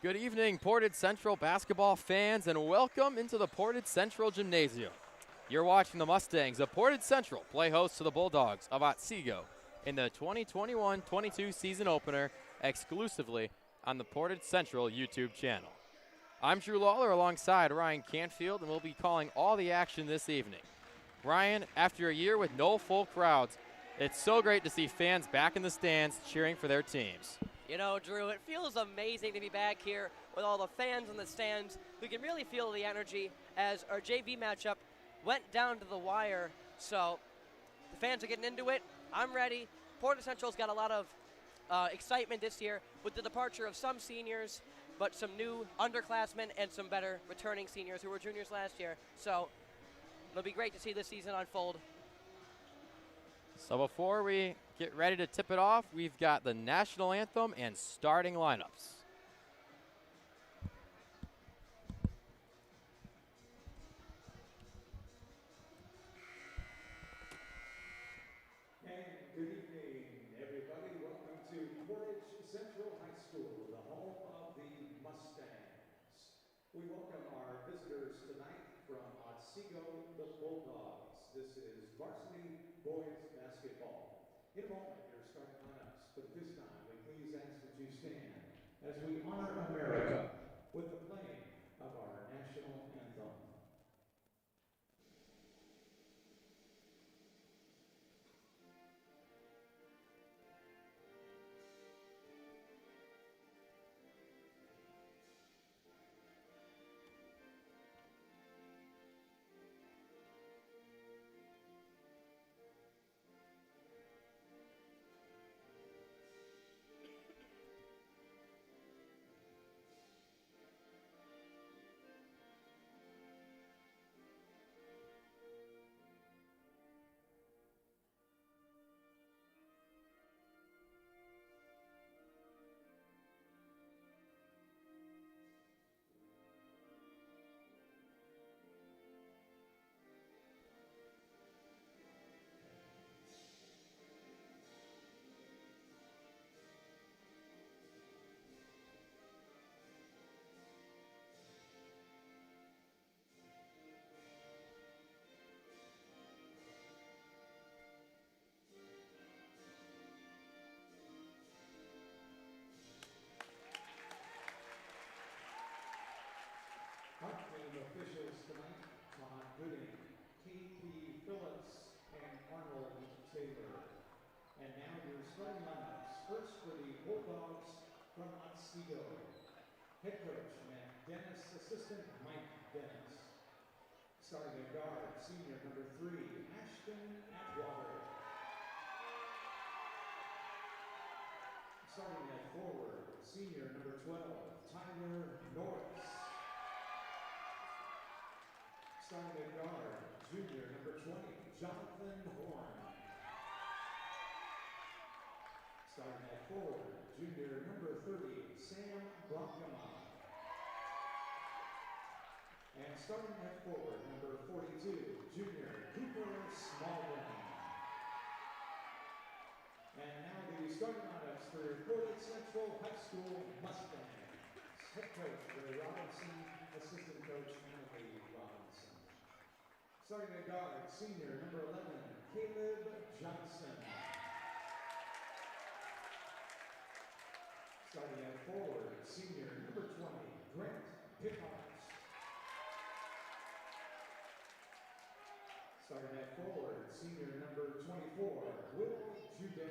Good evening, Portage Central basketball fans, and welcome into the Portage Central Gymnasium. You're watching the Mustangs of Portage Central play host to the Bulldogs of Otsego in the 2021-22 season opener exclusively on the Portage Central YouTube channel. I'm Drew Lawler alongside Ryan Canfield, and we'll be calling all the action this evening. Ryan, after a year with no full crowds, it's so great to see fans back in the stands cheering for their teams. You know, Drew, it feels amazing to be back here with all the fans in the stands. We can really feel the energy as our JV matchup went down to the wire. So the fans are getting into it. I'm ready. Portage Central's got a lot of excitement this year with the departure of some seniors, but some new underclassmen and some better returning seniors who were juniors last year. So it'll be great to see this season unfold. So before we get ready to tip it off, we've got the national anthem and starting lineups. And good evening, everybody. Welcome to Portage Central High School, the home of the Mustangs. We welcome our visitors tonight from Otsego, the Bulldogs. This is varsity boys basketball. In a moment, your starting lineups, but this time we please ask that you stand as we honor America with the playing of our national anthem. Our team officials tonight, Todd Gooding, K.P. Phillips, and Arnold Taylor. And now your starting lineups. First for the Bulldogs from Otsego. Head coach Matt Dennis, assistant Mike Dennis. Starting at guard, senior number 3, Ashton Atwater. Starting at forward, senior number 12, Tyler Norris. Starting at guard, junior number 20, Jonathan Horn. Starting at forward, junior number 30, Sam Brockema. And starting at forward, number 42, junior Cooper Smallman. And now the starting lineups for Portage Central High School Mustangs. Head coach Ray Robinson, assistant coach Emily Robinson. Starting at guard, senior number 11, Caleb Johnson. Starting at forward, senior number 20, Grant Pickard. Starting at forward, senior number 24, Will Jude.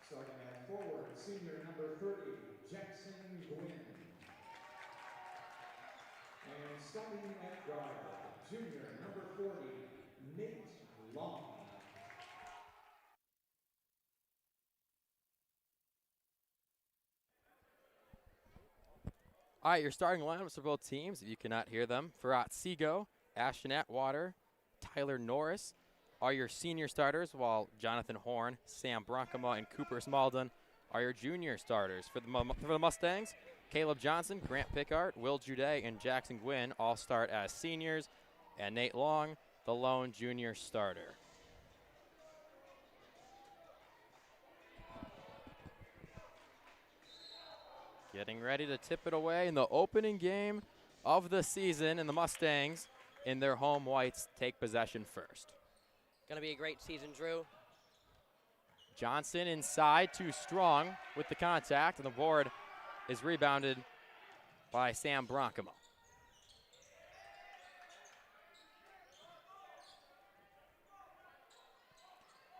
Starting at forward, senior number 30, Jackson Gwynn. And starting at guard, junior number 40, Nate Long. All right, your starting lineups for both teams, if you cannot hear them. For Otsego, Ashton Atwater, Tyler Norris are your senior starters, while Jonathan Horn, Sam Bronkema, and Cooper Smalden are your junior starters. For the Mustangs, Caleb Johnson, Grant Pickard, Will Jude, and Jackson Gwynn all start as seniors, and Nate Long, the lone junior starter. Getting ready to tip it away in the opening game of the season, and the Mustangs in their home whites take possession first. Going to be a great season, Drew. Johnson inside, too strong with the contact, and the board is rebounded by Sam Bronkema.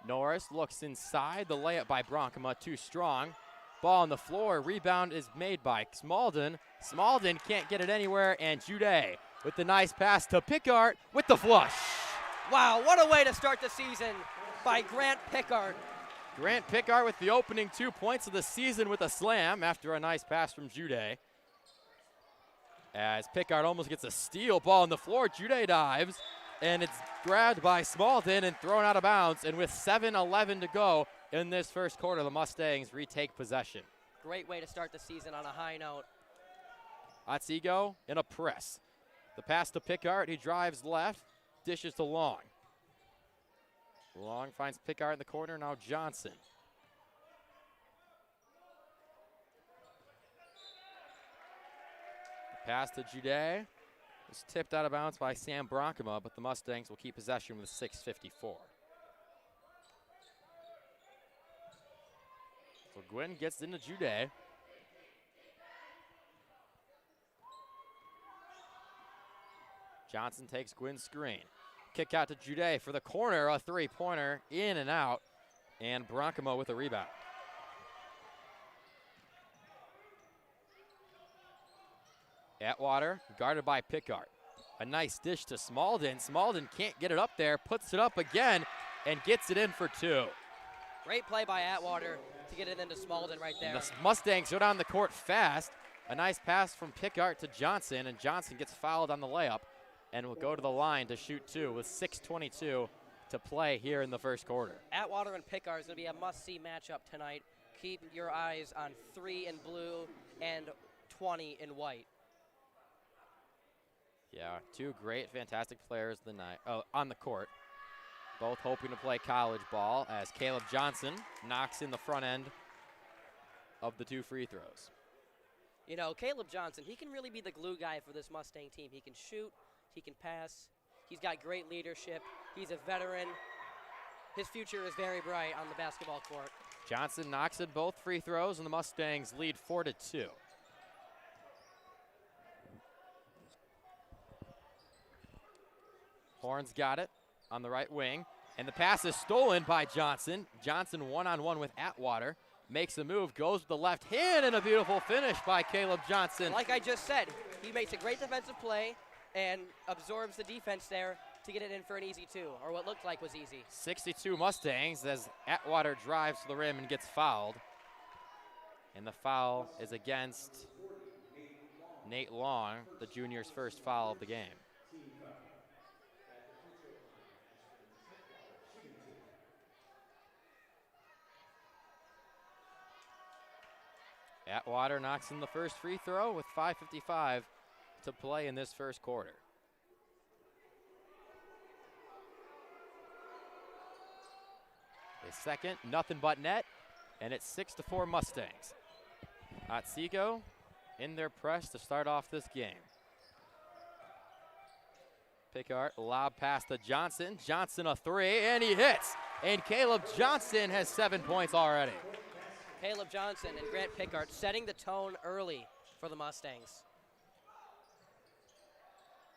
Norris looks inside, the layup by Bronkema, too strong. Ball on the floor, rebound is made by Smalden. Smalden can't get it anywhere, and Jude with the nice pass to Pickard with the flush. Wow, what a way to start the season by Grant Pickard. Grant Pickard with the opening 2 points of the season with a slam after a nice pass from Jude. As Pickard almost gets a steal, ball on the floor, Jude dives, and it's grabbed by Smalden and thrown out of bounds. And with 7:11 to go in this first quarter, the Mustangs retake possession. Great way to start the season on a high note. Otsego in a press. The pass to Pickard, he drives left, dishes to Long. Long finds Pickard in the corner, now Johnson. The pass to Jude was tipped out of bounds by Sam Bronkema, but the Mustangs will keep possession with 6:54. So Gwynn gets into Jude. Johnson takes Gwynn's screen. Kick out to Jude for the corner, a three-pointer, in and out, and Bronkema with a rebound. Atwater guarded by Pickard. A nice dish to Smalden. Smalden can't get it up there, puts it up again, and gets it in for 2. Great play by Atwater to get it into Smalden right there. And the Mustangs go down the court fast. A nice pass from Pickard to Johnson, and Johnson gets fouled on the layup and will go to the line to shoot 2 with 6:22 to play here in the first quarter. Atwater and Pickard is going to be a must-see matchup tonight. Keep your eyes on 3 in blue and 20 in white. Yeah, 2 great, fantastic players on the court. Both hoping to play college ball as Caleb Johnson knocks in the front end of the 2 free throws. You know, Caleb Johnson, he can really be the glue guy for this Mustang team. He can shoot, he can pass, he's got great leadership, he's a veteran. His future is very bright on the basketball court. Johnson knocks in both free throws, and the Mustangs lead 4-2. Horns got it on the right wing, and the pass is stolen by Johnson. Johnson one-on-one with Atwater, makes a move, goes with the left hand, and a beautiful finish by Caleb Johnson. Like I just said, he makes a great defensive play and absorbs the defense there to get it in for an easy 2, or what looked like was easy. 62 Mustangs as Atwater drives to the rim and gets fouled. And the foul is against Nate Long, the junior's first foul of the game. Atwater knocks in the first free throw with 5:55 to play in this first quarter. A second, nothing but net, and it's 6-4 Mustangs. Otsego in their press to start off this game. Pickard, lob pass to Johnson. Johnson a 3, and he hits. And Caleb Johnson has 7 points already. Caleb Johnson and Grant Pickard setting the tone early for the Mustangs.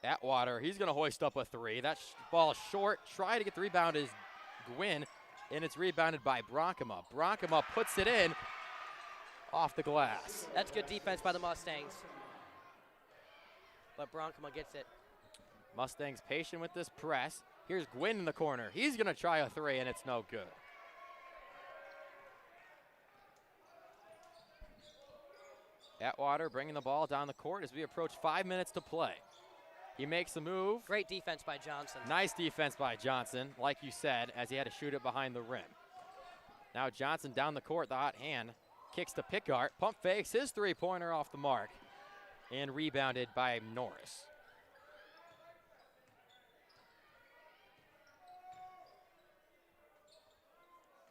Atwater, he's going to hoist up a 3. That ball short. Try to get the rebound is Gwynn, and it's rebounded by Bronkema. Bronkema puts it in off the glass. That's good defense by the Mustangs. But Bronkema gets it. Mustangs patient with this press. Here's Gwynn in the corner. He's going to try a 3, and it's no good. Atwater bringing the ball down the court as we approach 5 minutes to play. He makes a move. Great defense by Johnson. Nice defense by Johnson, like you said, as he had to shoot it behind the rim. Now Johnson down the court, the hot hand. Kicks to Pickard. Pump fakes his 3-pointer off the mark. And rebounded by Norris.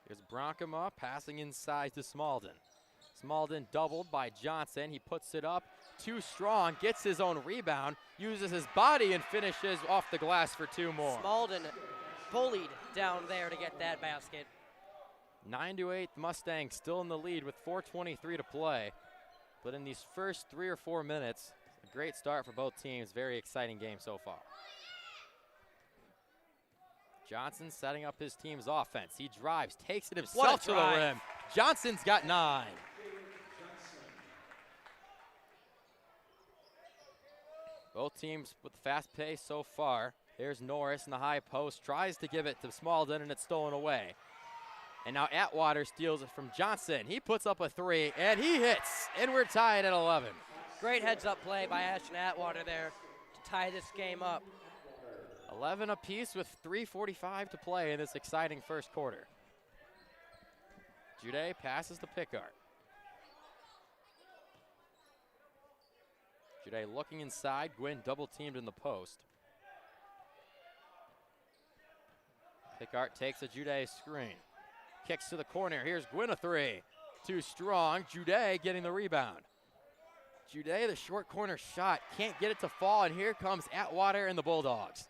Here's Bronkema passing inside to Smalden. Smalden doubled by Johnson. He puts it up too strong, gets his own rebound, uses his body and finishes off the glass for 2 more. Smalden bullied down there to get that basket. 9-8, Mustangs still in the lead with 4:23 to play. But in these first 3 or 4 minutes, a great start for both teams. Very exciting game so far. Johnson setting up his team's offense. He drives, takes it himself to the rim. Johnson's got 9. Both teams with the fast pace so far. Here's Norris in the high post, tries to give it to Smalden, and it's stolen away. And now Atwater steals it from Johnson. He puts up a 3, and he hits, and we're tied at 11. Great heads-up play by Ashton Atwater there to tie this game up. 11 apiece with 3:45 to play in this exciting first quarter. Jude passes to Pickard. Jude looking inside. Gwynn double-teamed in the post. Pickard takes a Jude screen. Kicks to the corner. Here's Gwynn, a 3. Too strong. Jude getting the rebound. Jude, the short corner shot. Can't get it to fall, and here comes Atwater and the Bulldogs.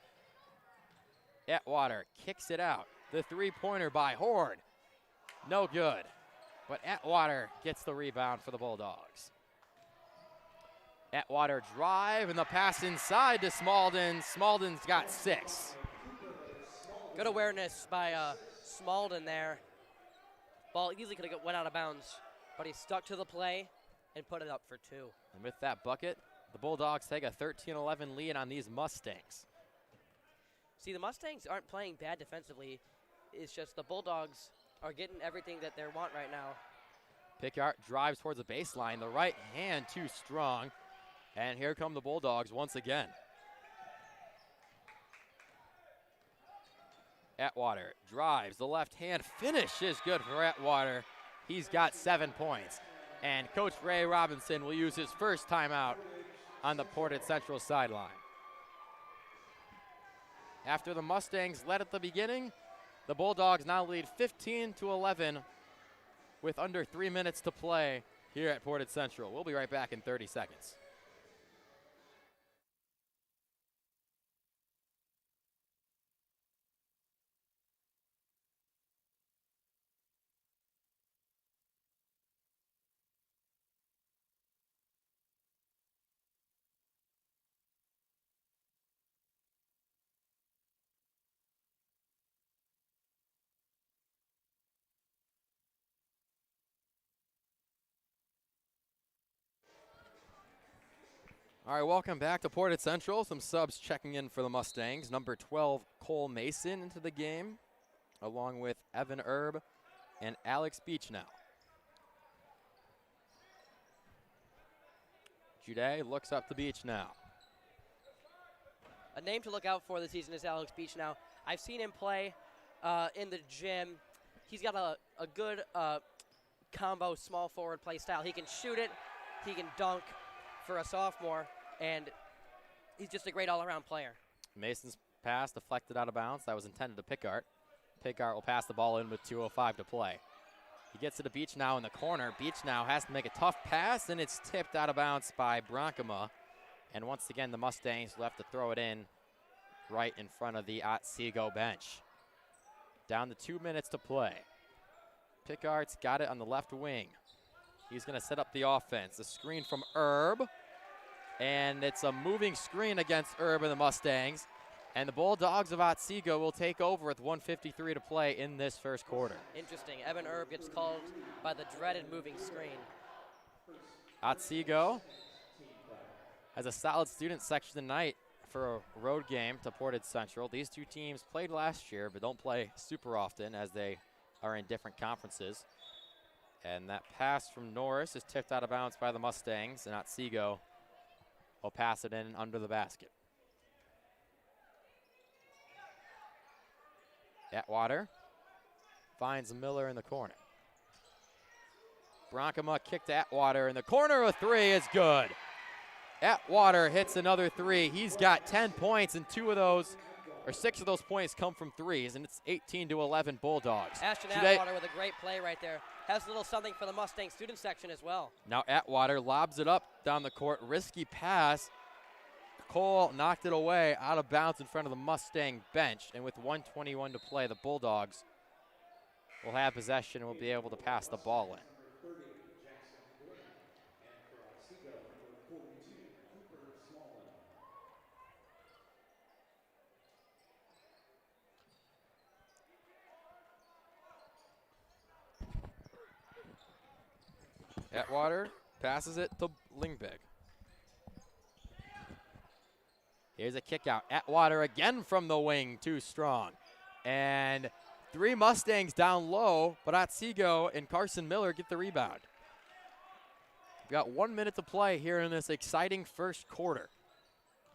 Atwater kicks it out. The 3-pointer by Horde. No good. But Atwater gets the rebound for the Bulldogs. Atwater drive, and the pass inside to Smalden. Smalden's got 6. Good awareness by Smalden there. Ball easily could have went out of bounds, but he stuck to the play and put it up for 2. And with that bucket, the Bulldogs take a 13-11 lead on these Mustangs. See, the Mustangs aren't playing bad defensively. It's just the Bulldogs are getting everything that they want right now. Pickard drives towards the baseline. The right hand too strong. And here come the Bulldogs once again. Atwater drives. The left hand finish is good for Atwater. He's got 7 points. And Coach Ray Robinson will use his first timeout on the Portage Central sideline. After the Mustangs led at the beginning, the Bulldogs now lead 15-11 with under 3 minutes to play here at Portage Central. We'll be right back in 30 seconds. All right, welcome back to Portage Central. Some subs checking in for the Mustangs. Number 12, Cole Mason into the game, along with Evan Erb and Alex Beach now. Jude looks up the Beach now. A name to look out for this season is Alex Beach now. I've seen him play in the gym. He's got a good combo small forward play style. He can shoot it, he can dunk for a sophomore, and he's just a great all-around player. Mason's pass deflected out of bounds. That was intended to Pickard. Pickard will pass the ball in with 2:05 to play. He gets to the Beach now in the corner. Beach now has to make a tough pass, and it's tipped out of bounds by Bronkema. And once again, the Mustangs will have to throw it in right in front of the Otsego bench. Down to 2 minutes to play. Pickard's got it on the left wing. He's going to set up the offense. A screen from Erb. And it's a moving screen against Erb and the Mustangs. And the Bulldogs of Otsego will take over with 1:53 to play in this first quarter. Interesting. Evan Erb gets called by the dreaded moving screen. Otsego has a solid student section tonight for a road game to Portage Central. These two teams played last year, but don't play super often as they are in different conferences. And that pass from Norris is tipped out of bounds by the Mustangs, and Otsego will pass it in under the basket. Atwater finds Miller in the corner. Bronkema kicked to Atwater in the corner. A 3 is good. Atwater hits another 3. He's got 10 points, and or 6 of those points come from threes, and it's 18-11 Bulldogs. Ashton Atwater with a great play right there. Has a little something for the Mustang student section as well. Now Atwater lobs it up down the court. Risky pass. Cole knocked it away out of bounds in front of the Mustang bench. And with 1:21 to play, the Bulldogs will have possession and will be able to pass the ball in. Atwater passes it to Lingberg. Here's a kick out. Atwater again from the wing, too strong. And 3 Mustangs down low, but Otsego and Carson Miller get the rebound. We've got 1 minute to play here in this exciting first quarter.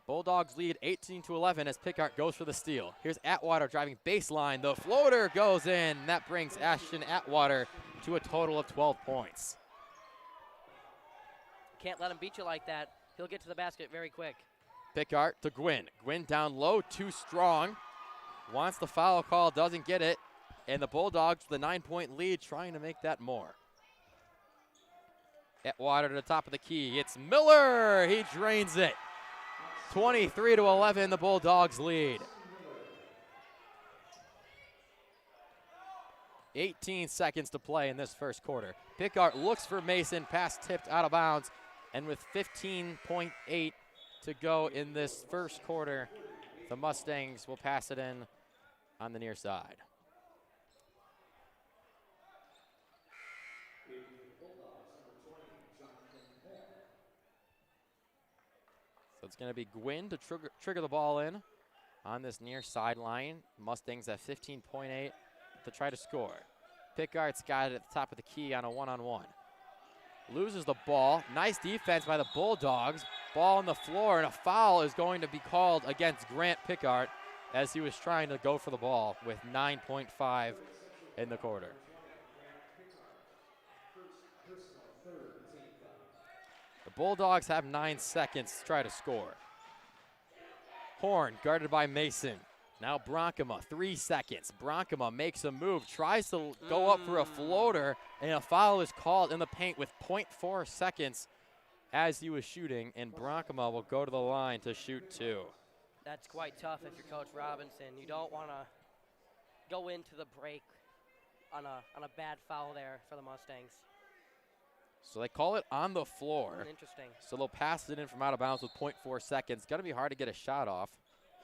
Bulldogs lead 18-11 as Pickard goes for the steal. Here's Atwater driving baseline. The floater goes in. That brings Ashton Atwater to a total of 12 points. Can't let him beat you like that. He'll get to the basket very quick. Pickard to Gwynn. Gwynn down low, too strong. Wants the foul call, doesn't get it. And the Bulldogs with a 9-point lead trying to make that more. Atwater to the top of the key. It's Miller. He drains it. 23-11, the Bulldogs lead. 18 seconds to play in this first quarter. Pickard looks for Mason. Pass tipped out of bounds. And with 15.8 to go in this first quarter, the Mustangs will pass it in on the near side. So it's going to be Gwynn to trigger the ball in on this near sideline. Mustangs at 15.8 to try to score. Pickard's got it at the top of the key on a one-on-one. Loses the ball. Nice defense by the Bulldogs. Ball on the floor, and a foul is going to be called against Grant Pickard as he was trying to go for the ball with 9.5 in the quarter. The Bulldogs have 9 seconds to try to score. Horn guarded by Mason. Now Bronkema, 3 seconds. Bronkema makes a move, tries to go up for a floater, and a foul is called in the paint with 0.4 seconds as he was shooting, and Bronkema will go to the line to shoot 2. That's quite tough if you're Coach Robinson. You don't want to go into the break on a bad foul there for the Mustangs. So they call it on the floor. Interesting. So they'll pass it in from out of bounds with 0.4 seconds. Going to be hard to get a shot off.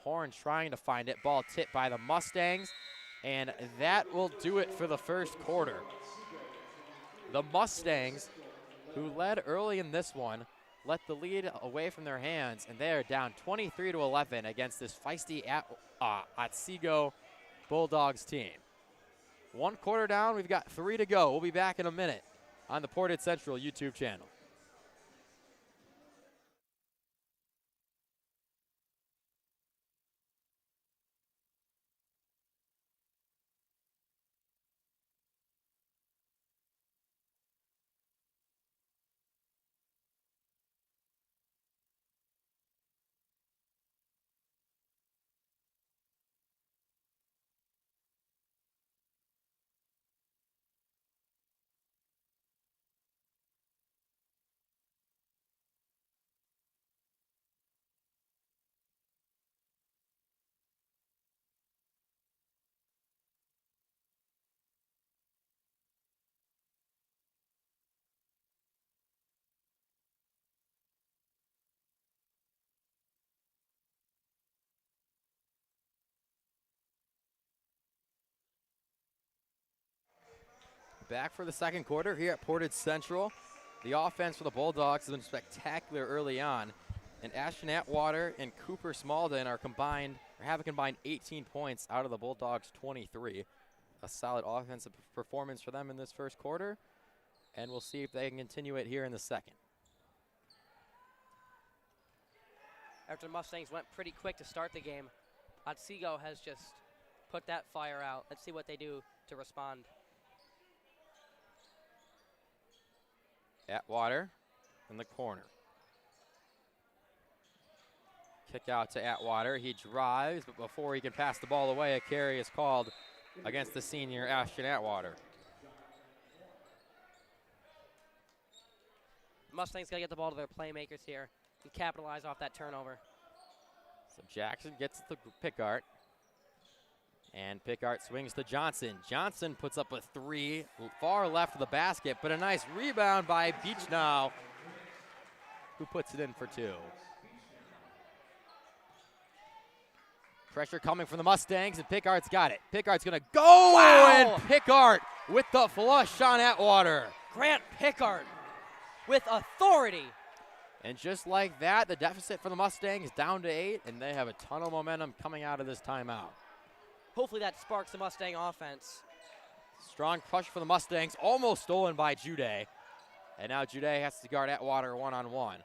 Horn trying to find it. Ball tipped by the Mustangs. And that will do it for the first quarter. The Mustangs, who led early in this one, let the lead away from their hands. And they are down 23-11 against this feisty Otsego Bulldogs team. 1 quarter down. We've got 3 to go. We'll be back in a minute on the Portage Central YouTube channel. Back for the second quarter here at Portage Central. The offense for the Bulldogs has been spectacular early on, and Ashton Atwater and Cooper Smalden have a combined 18 points out of the Bulldogs' 23. A solid offensive performance for them in this first quarter, and we'll see if they can continue it here in the second. After the Mustangs went pretty quick to start the game, Otsego has just put that fire out. Let's see what they do to respond. Atwater in the corner. Kick out to Atwater. He drives, but before he can pass the ball away, a carry is called against the senior Ashton Atwater. Mustangs got to get the ball to their playmakers here and capitalize off that turnover. So Jackson gets the Pickart. And Pickart swings to Johnson. Johnson puts up a 3 far left of the basket, but a nice rebound by Beechnow, who puts it in for 2. Pressure coming from the Mustangs, and Pickart's got it. Pickart's gonna go, Wow. And Pickart with the flush on Atwater. Grant Pickart with authority. And just like that, the deficit for the Mustangs down to 8, and they have a ton of momentum coming out of this timeout. Hopefully that sparks the Mustang offense. Strong push for the Mustangs, almost stolen by Jude. And now Jude has to guard Atwater one-on-one.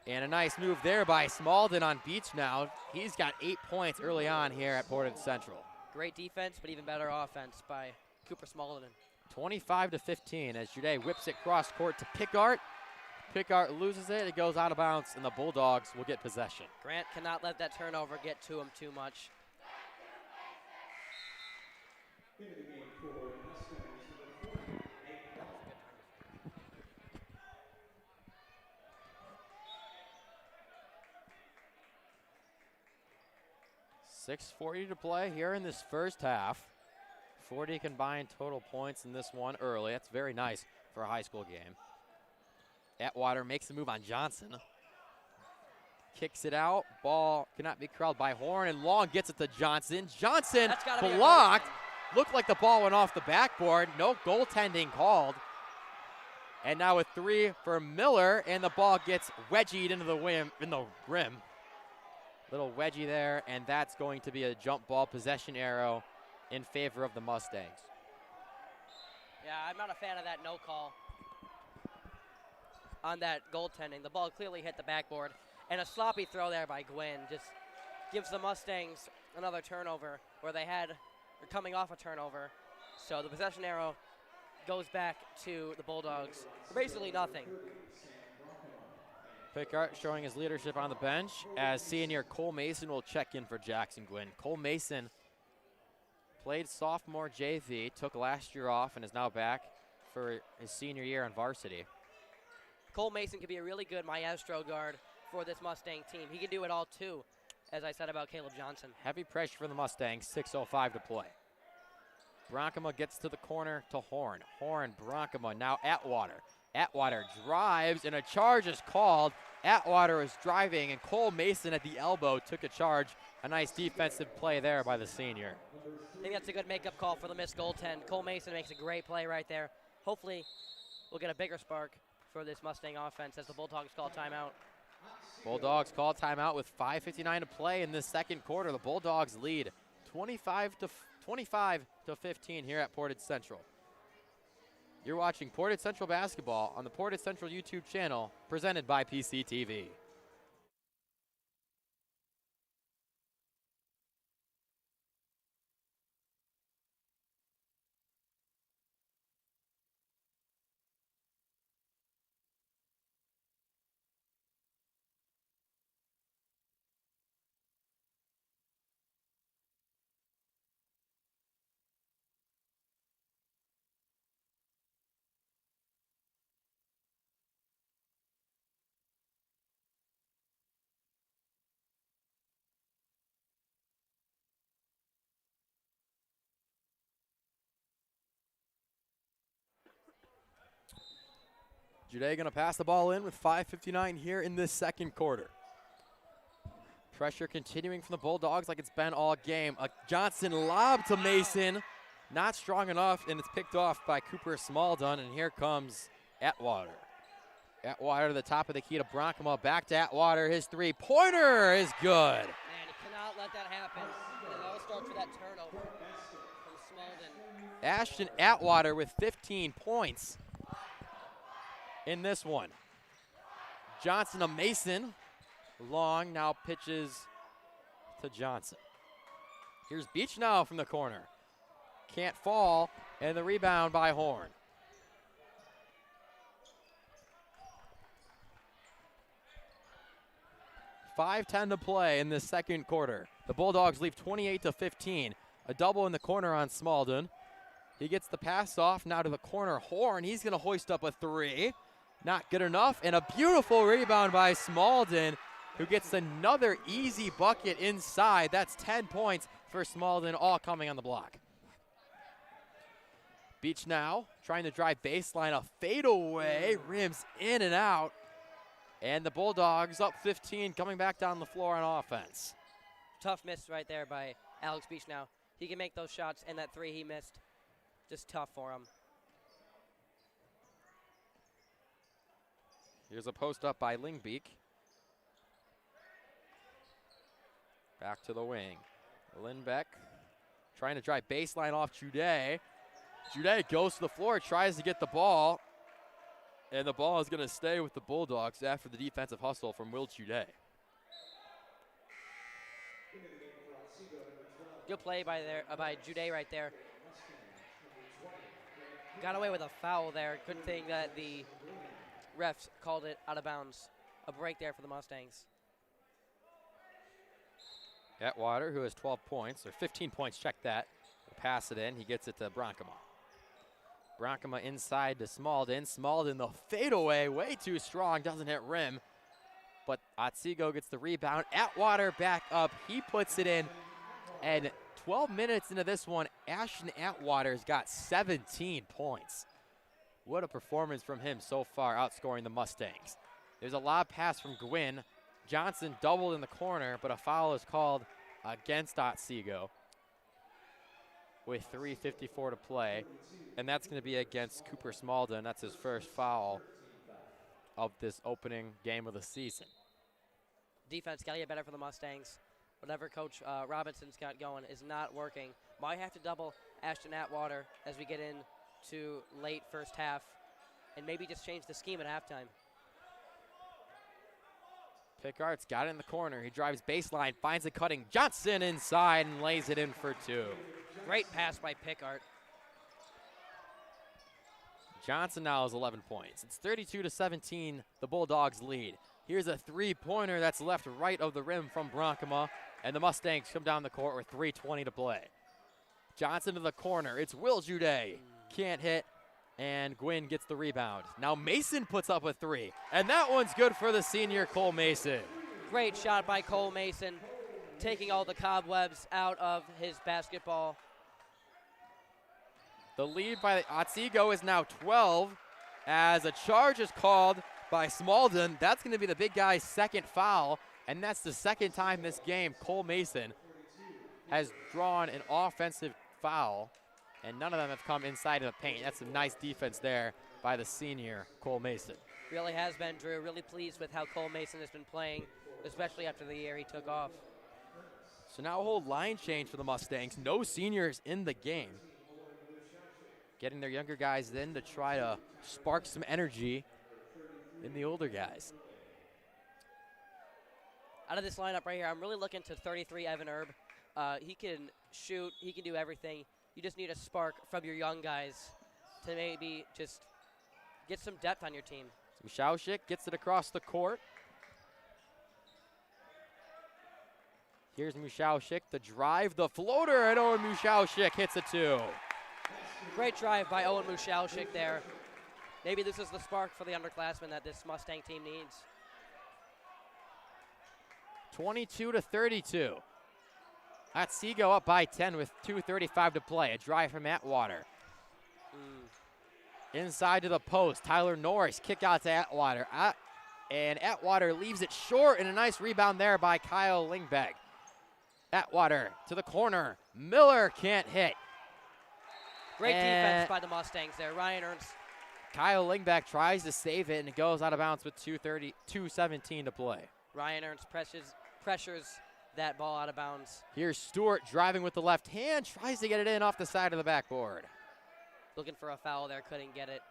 And a nice move there by Smalden on Beechnow. He's got 8 points early on here at Portage Central. Great defense, but even better offense by Cooper Smalden. 25-15 as Jude whips it cross court to Pickart. Pickart loses it, it goes out of bounds, and the Bulldogs will get possession. Grant cannot let that turnover get to him too much. Into the game for the Mustangs, number 6:40 to play here in this first half. 40 combined total points in this one early. That's very nice for a high school game. Atwater makes the move on Johnson. Kicks it out. Ball cannot be corralled by Horn, and Long gets it to Johnson. Johnson That's gotta be a blocked. goal. Looked like the ball went off the backboard. No goaltending called. And now a 3 for Miller, and the ball gets wedgied into the rim. Little wedgie there, and that's going to be a jump ball possession arrow in favor of the Mustangs. Yeah, I'm not a fan of that no call on that goaltending. The ball clearly hit the backboard, and a sloppy throw there by Gwynn just gives the Mustangs another turnover where they're coming off a turnover. So the possession arrow goes back to the Bulldogs for basically nothing. Pickart showing his leadership on the bench as senior Cole Mason will check in for Jackson Gwynn. Cole Mason played sophomore JV, took last year off, and is now back for his senior year on varsity. Cole Mason could be a really good maestro guard for this Mustang team. He can do it all too, as I said about Caleb Johnson. Heavy pressure for the Mustangs, 6:05 to play. Bronkema gets to the corner to Horn. Horn, Bronkema, now Atwater. Atwater drives, and a charge is called. Atwater is driving, and Cole Mason at the elbow took a charge. A nice defensive play there by the senior. I think that's a good makeup call for the missed goaltend. Cole Mason makes a great play right there. Hopefully, we'll get a bigger spark for this Mustang offense as the Bulldogs call timeout. Bulldogs call timeout with 5:59 to play in this second quarter. The Bulldogs lead 25 to 15 here at Portage Central. You're watching Portage Central basketball on the Portage Central YouTube channel, presented by PCTV. Jude going to pass the ball in with 5:59 here in this second quarter. Pressure continuing from the Bulldogs like it's been all game. A Johnson lob to Mason. Not strong enough, and it's picked off by Cooper Smalden, and here comes Atwater. Atwater to the top of the key to Bronkema. Back to Atwater. His three-pointer is good. Man, you cannot let that happen. And it all starts with that turnover from Smalden. Ashton Atwater with 15 points in this one. Johnson to Mason. Long now pitches to Johnson. Here's Beechnow from the corner. Can't fall, and the rebound by Horn. 5:10 to play in this second quarter. The Bulldogs leave 28-15. A double in the corner on Smalden. He gets the pass off now to the corner. Horn, he's going to hoist up a three. Not good enough, and a beautiful rebound by Smalden, who gets another easy bucket inside. That's 10 points for Smalden, all coming on the block. Beach now trying to drive baseline, a fadeaway, rims in and out. And the Bulldogs up 15, coming back down the floor on offense. Tough miss right there by Alex Beach now. He can make those shots, and that three he missed, just tough for him. Here's a post up by Lingbeek. Back to the wing. Lindbeck trying to drive baseline off Jude. Jude goes to the floor, tries to get the ball, and the ball is going to stay with the Bulldogs after the defensive hustle from Will Jude. Good play by Jude right there. Got away with a foul there. Good thing that the refs called it out of bounds. A break there for the Mustangs. Atwater, who has 12 points, or 15 points, check that. Will pass it in. He gets it to Bronkema. Bronkema inside to Smalden. Smalden, the fadeaway, way too strong, doesn't hit rim. But Otsego gets the rebound. Atwater back up. He puts it in. And 12 minutes into this one, Ashton Atwater's got 17 points. What a performance from him so far, outscoring the Mustangs. There's a lob pass from Gwynn. Johnson doubled in the corner, but a foul is called against Otsego with 3:54 to play. And that's going to be against Cooper Smalden. That's his first foul of this opening game of the season. Defense got to get better for the Mustangs. Whatever Coach Robinson's got going is not working. Might have to double Ashton Atwater as we get into late first half, and maybe just change the scheme at halftime. Pickart's got it in the corner. He drives baseline, finds a cutting Johnson inside and lays it in for two. Great pass by Pickart. Johnson now has 11 points. It's 32-17, the Bulldogs lead. Here's a three-pointer that's left right of the rim from Bronkema, and the Mustangs come down the court with 3:20 to play. Johnson to the corner. It's Will Jude. Can't hit, and Gwynn gets the rebound. Now Mason puts up a three, and that one's good for the senior Cole Mason. Great shot by Cole Mason, taking all the cobwebs out of his basketball. The lead by Otsego is now 12 as a charge is called by Smalden. That's going to be the big guy's second foul, and that's the second time this game Cole Mason has drawn an offensive foul, and none of them have come inside of the paint. That's some nice defense there by the senior Cole Mason. Really has been, Drew. Really pleased with how Cole Mason has been playing, especially after the year he took off. So now a whole line change for the Mustangs. No seniors in the game. Getting their younger guys in to try to spark some energy in the older guys. Out of this lineup right here, I'm really looking to 33 Evan Erb. He can shoot. He can do everything. You just need a spark from your young guys to maybe just get some depth on your team. Mushaushik gets it across the court. Here's Mushaushik, the drive, the floater, and Owen Mushaushik hits a two. Great drive by Owen Mushaushik there. Maybe this is the spark for the underclassmen that this Mustang team needs. 22-32. Otsego up by 10 with 2:35 to play. A drive from Atwater. Inside to the post. Tyler Norris kick out to Atwater. And Atwater leaves it short, and a nice rebound there by Kyle Lingbeck. Atwater to the corner. Miller can't hit. Great defense by the Mustangs there. Ryan Ernst. Kyle Lingbeck tries to save it, and it goes out of bounds with 2:17 to play. Ryan Ernst pressures that ball out of bounds. Here's Stewart driving with the left hand, tries to get it in off the side of the backboard. Looking for a foul there, couldn't get it.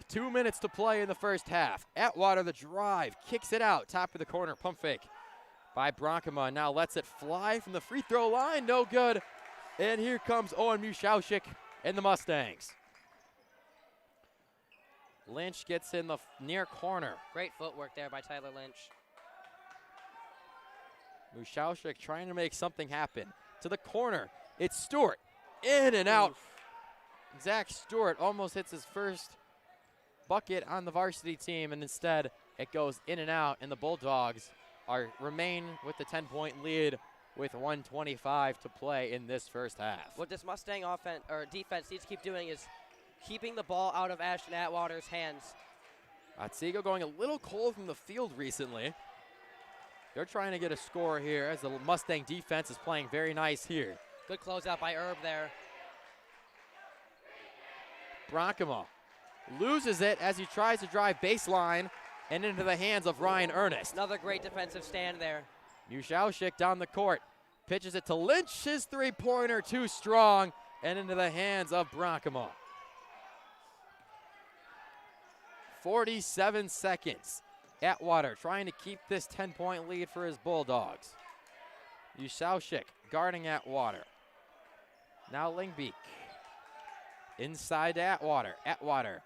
2 minutes to play in the first half. Atwater the drive, kicks it out, top of the corner, pump fake by Bronkema. Now lets it fly from the free throw line, no good. And here comes Owen Mushaushik and the Mustangs. Lynch gets in the near corner. Great footwork there by Tyler Lynch. Mushaushik trying to make something happen. To the corner. It's Stewart. In and out. Zach Stewart almost hits his first bucket on the varsity team, and instead it goes in and out, and the Bulldogs remain with the 10-point lead with 1:25 to play in this first half. What this Mustang offense or defense needs to keep doing is keeping the ball out of Ashton Atwater's hands. Otsego going a little cold from the field recently. They're trying to get a score here as the Mustang defense is playing very nice here. Good closeout by Herb there. Bronkema loses it as he tries to drive baseline and into the hands of Ryan Ernest. Another great defensive stand there. Mushaushik down the court, pitches it to Lynch, his three-pointer too strong, and into the hands of Bronkema. 47 seconds. Atwater trying to keep this 10-point lead for his Bulldogs. Mushaushik guarding Atwater. Now Lingbeek. Inside to Atwater. Atwater.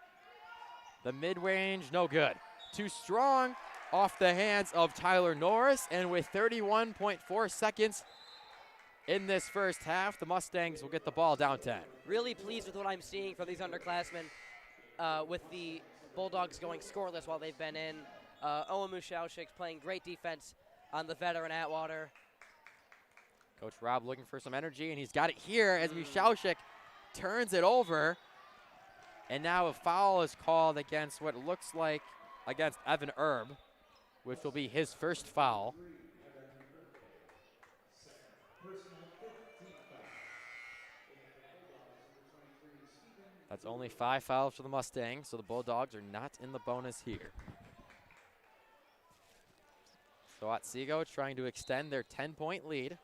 The mid-range, no good. Too strong off the hands of Tyler Norris, and with 31.4 seconds in this first half, the Mustangs will get the ball down 10. Really pleased with what I'm seeing from these underclassmen with the Bulldogs going scoreless while they've been in. Owen Mushaushik playing great defense on the veteran Atwater. Coach Rob looking for some energy, and he's got it here as Mushaushik turns it over. And now a foul is called against what looks like against Evan Erb, which will be his first foul. That's only 5 fouls for the Mustangs, so the Bulldogs are not in the bonus here. So Otsego trying to extend their 10-point lead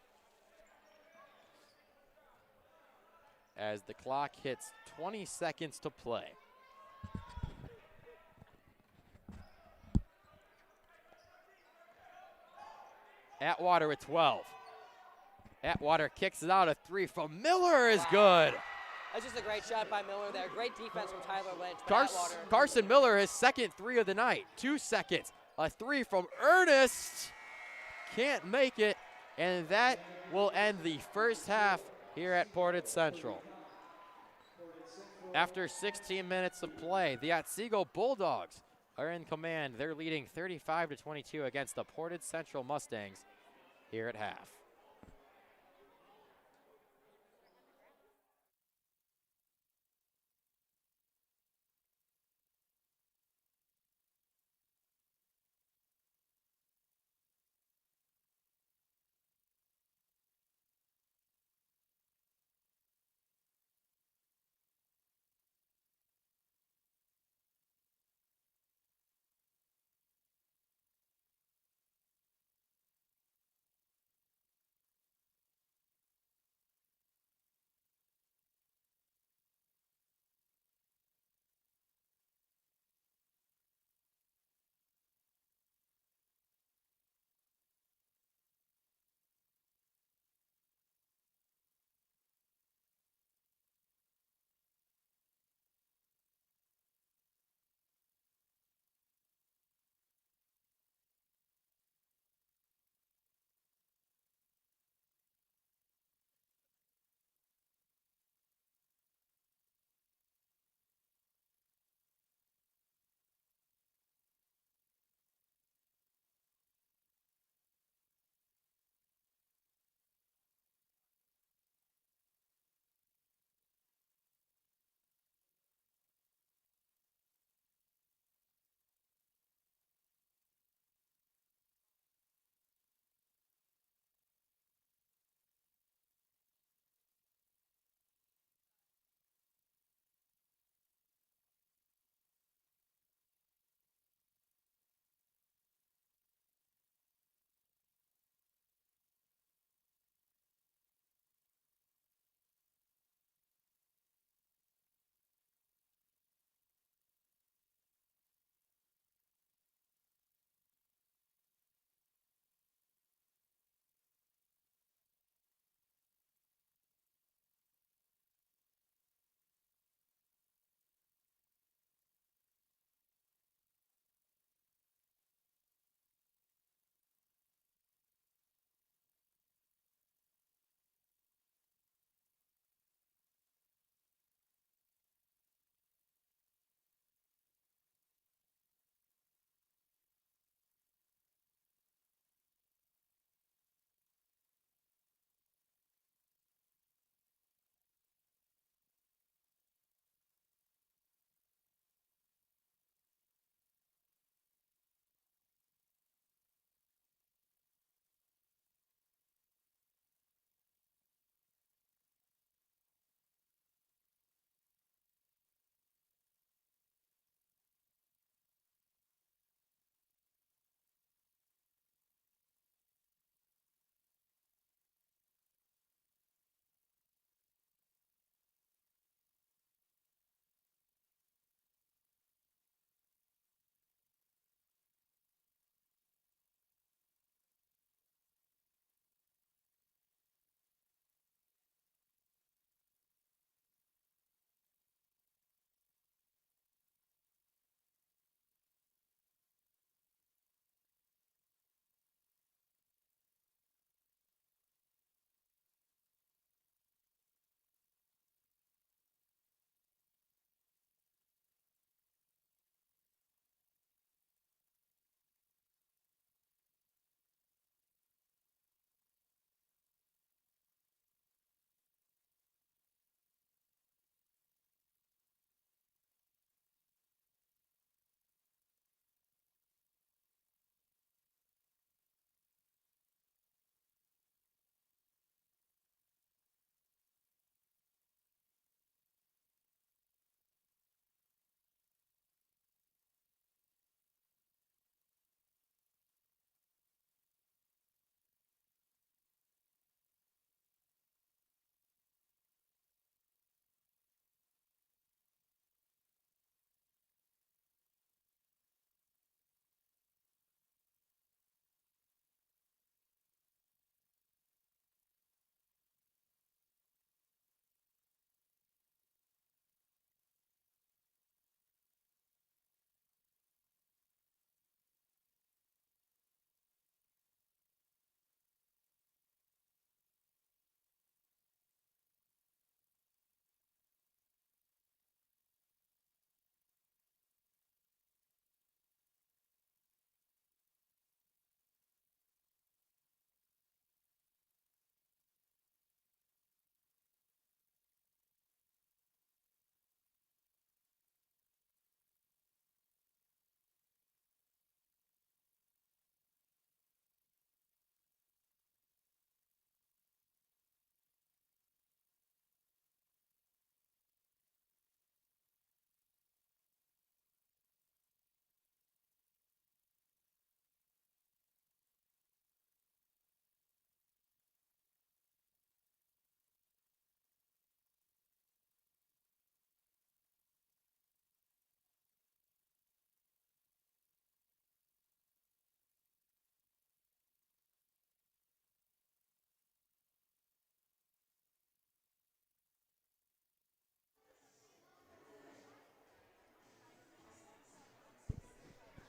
as the clock hits 20 seconds to play. Atwater with 12. Atwater kicks it out. A three from Miller is good. That's just a great shot by Miller there. Great defense from Tyler Lynch. Carson Miller, his second three of the night. 2 seconds. A three from Ernest. Can't make it. And that will end the first half here at Portage Central. After 16 minutes of play, the Otsego Bulldogs are in command. They're leading 35-22 against the Portage Central Mustangs here at half.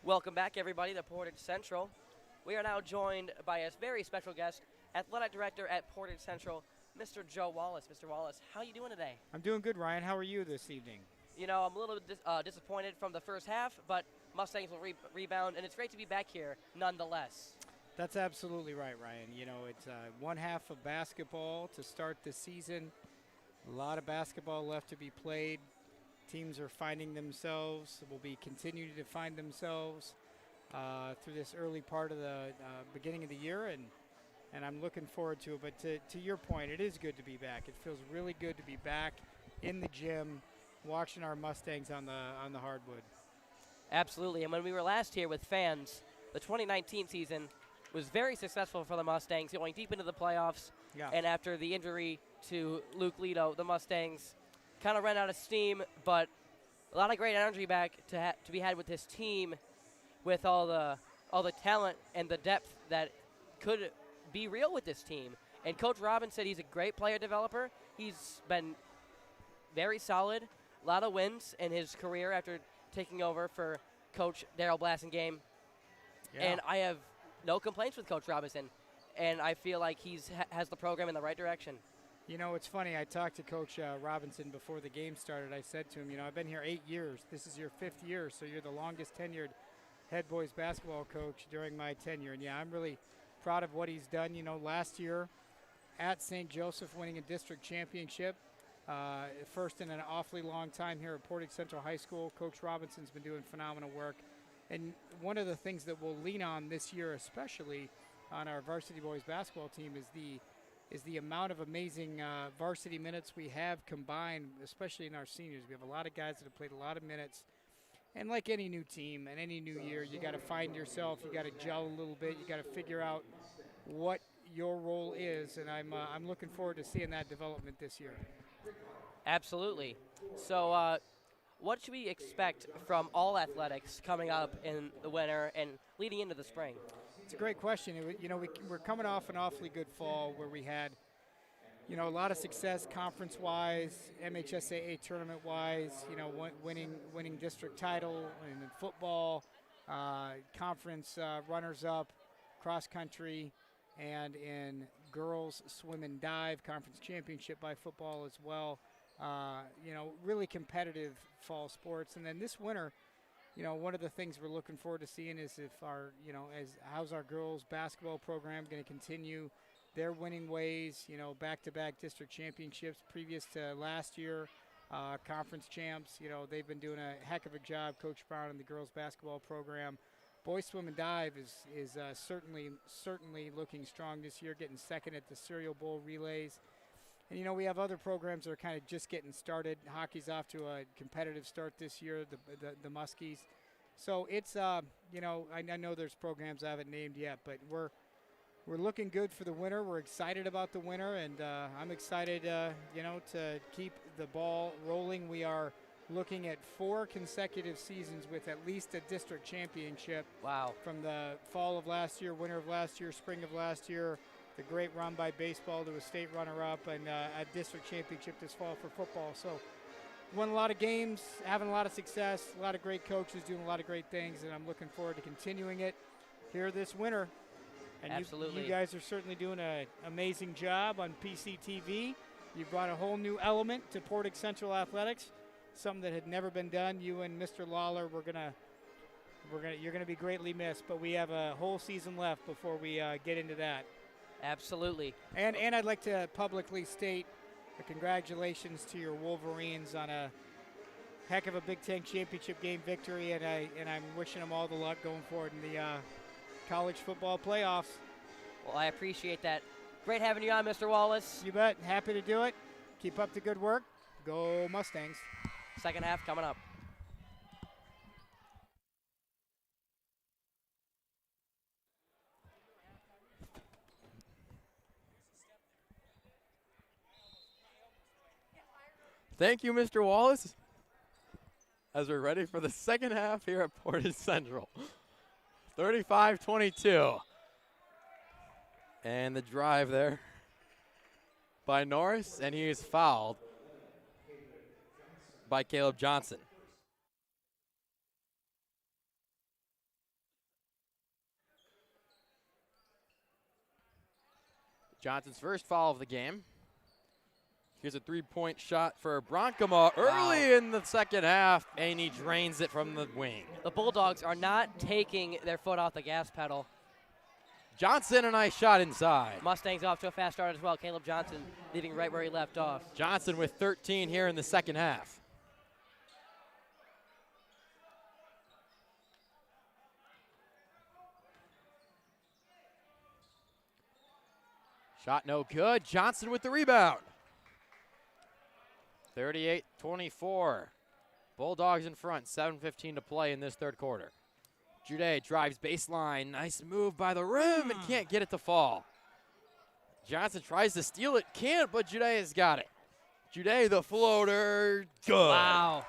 Welcome back, everybody, to Portage Central. We are now joined by a very special guest, Athletic Director at Portage Central, Mr. Joe Wallace. Mr. Wallace, how are you doing today? I'm doing good, Ryan. How are you this evening? You know, I'm a little disappointed from the first half, but Mustangs will rebound, and it's great to be back here nonetheless. That's absolutely right, Ryan. You know, it's one half of basketball to start the season. A lot of basketball left to be played. Teams are finding themselves, will be continuing to find themselves through this early part of the beginning of the year, and I'm looking forward to it. But to your point, it is good to be back. It feels really good to be back in the gym, watching our Mustangs on the hardwood. Absolutely, and when we were last here with fans, the 2019 season was very successful for the Mustangs, going deep into the playoffs. Yeah. And after the injury to Luke Lido, the Mustangs kind of ran out of steam, but a lot of great energy back to be had with this team, with all the talent and the depth that could be real with this team. And Coach Robbins said he's a great player developer. He's been very solid, a lot of wins in his career after taking over for Coach Daryl Blassingame. Yeah. And I have no complaints with Coach Robinson, and I feel like he's has the program in the right direction. You know, it's funny. I talked to Coach Robinson before the game started. I said to him, you know, I've been here 8 years. This is your 5th year, so you're the longest tenured head boys basketball coach during my tenure. And, yeah, I'm really proud of what he's done. You know, last year at St. Joseph, winning a district championship, first in an awfully long time here at Portage Central High School. Coach Robinson's been doing phenomenal work. And one of the things that we'll lean on this year, especially on our varsity boys basketball team, is the amount of amazing varsity minutes we have combined, especially in our seniors. We have a lot of guys that have played a lot of minutes. And like any new team and any new year, you got to find yourself. You got to gel a little bit. You got to figure out what your role is. And I'm looking forward to seeing that development this year. Absolutely. So what should we expect from all athletics coming up in the winter and leading into the spring? It's a great question. You know, we're coming off an awfully good fall where we had, you know, a lot of success conference-wise, MHSAA tournament-wise, you know, winning district title and in football, conference runners-up, cross-country, and in girls swim and dive, conference championship by football as well. You know, really competitive fall sports. And then this winter, you know, one of the things we're looking forward to seeing is if how's our girls basketball program going to continue their winning ways, you know, back-to-back district championships previous to last year, conference champs. You know, they've been doing a heck of a job, Coach Brown and the girls basketball program. Boys swim and dive is certainly looking strong this year, getting second at the Cereal Bowl relays. And, you know, we have other programs that are kind of just getting started. Hockey's off to a competitive start this year, the Muskies. So it's, you know, I know there's programs I haven't named yet, but we're looking good for the winter. We're excited about the winter, and I'm excited, you know, to keep the ball rolling. We are looking at 4 consecutive seasons with at least a district championship. Wow. From the fall of last year, winter of last year, spring of last year, the great run by baseball to a state runner-up, and a district championship this fall for football. So won a lot of games, having a lot of success, a lot of great coaches doing a lot of great things, and I'm looking forward to continuing it here this winter. And Absolutely. You guys are certainly doing an amazing job on PCTV. You brought a whole new element to Portage Central Athletics, something that had never been done. You and Mr. Lawler, you're gonna be greatly missed, but we have a whole season left before we get into that. Absolutely. And I'd like to publicly state congratulations to your Wolverines on a heck of a Big Ten championship game victory, and I'm wishing them all the luck going forward in the college football playoffs. Well, I appreciate that. Great having you on, Mr. Wallace. You bet. Happy to do it. Keep up the good work. Go Mustangs. Second half coming up. Thank you, Mr. Wallace. As we're ready for the second half here at Portage Central. 35-22. And the drive there by Norris, and he is fouled by Caleb Johnson. Johnson's first foul of the game. Here's a three-point shot for Bronkema early in the second half, and he drains it from the wing. The Bulldogs are not taking their foot off the gas pedal. Johnson, a nice shot inside. Mustangs off to a fast start as well. Caleb Johnson leaving right where he left off. Johnson with 13 here in the second half. Shot no good. Johnson with the rebound. 38-24. Bulldogs in front, 7:15 to play in this third quarter. Jude drives baseline. Nice move by the rim and can't get it to fall. Johnson tries to steal it, can't, but Jude has got it. Jude, the floater, good. Wow.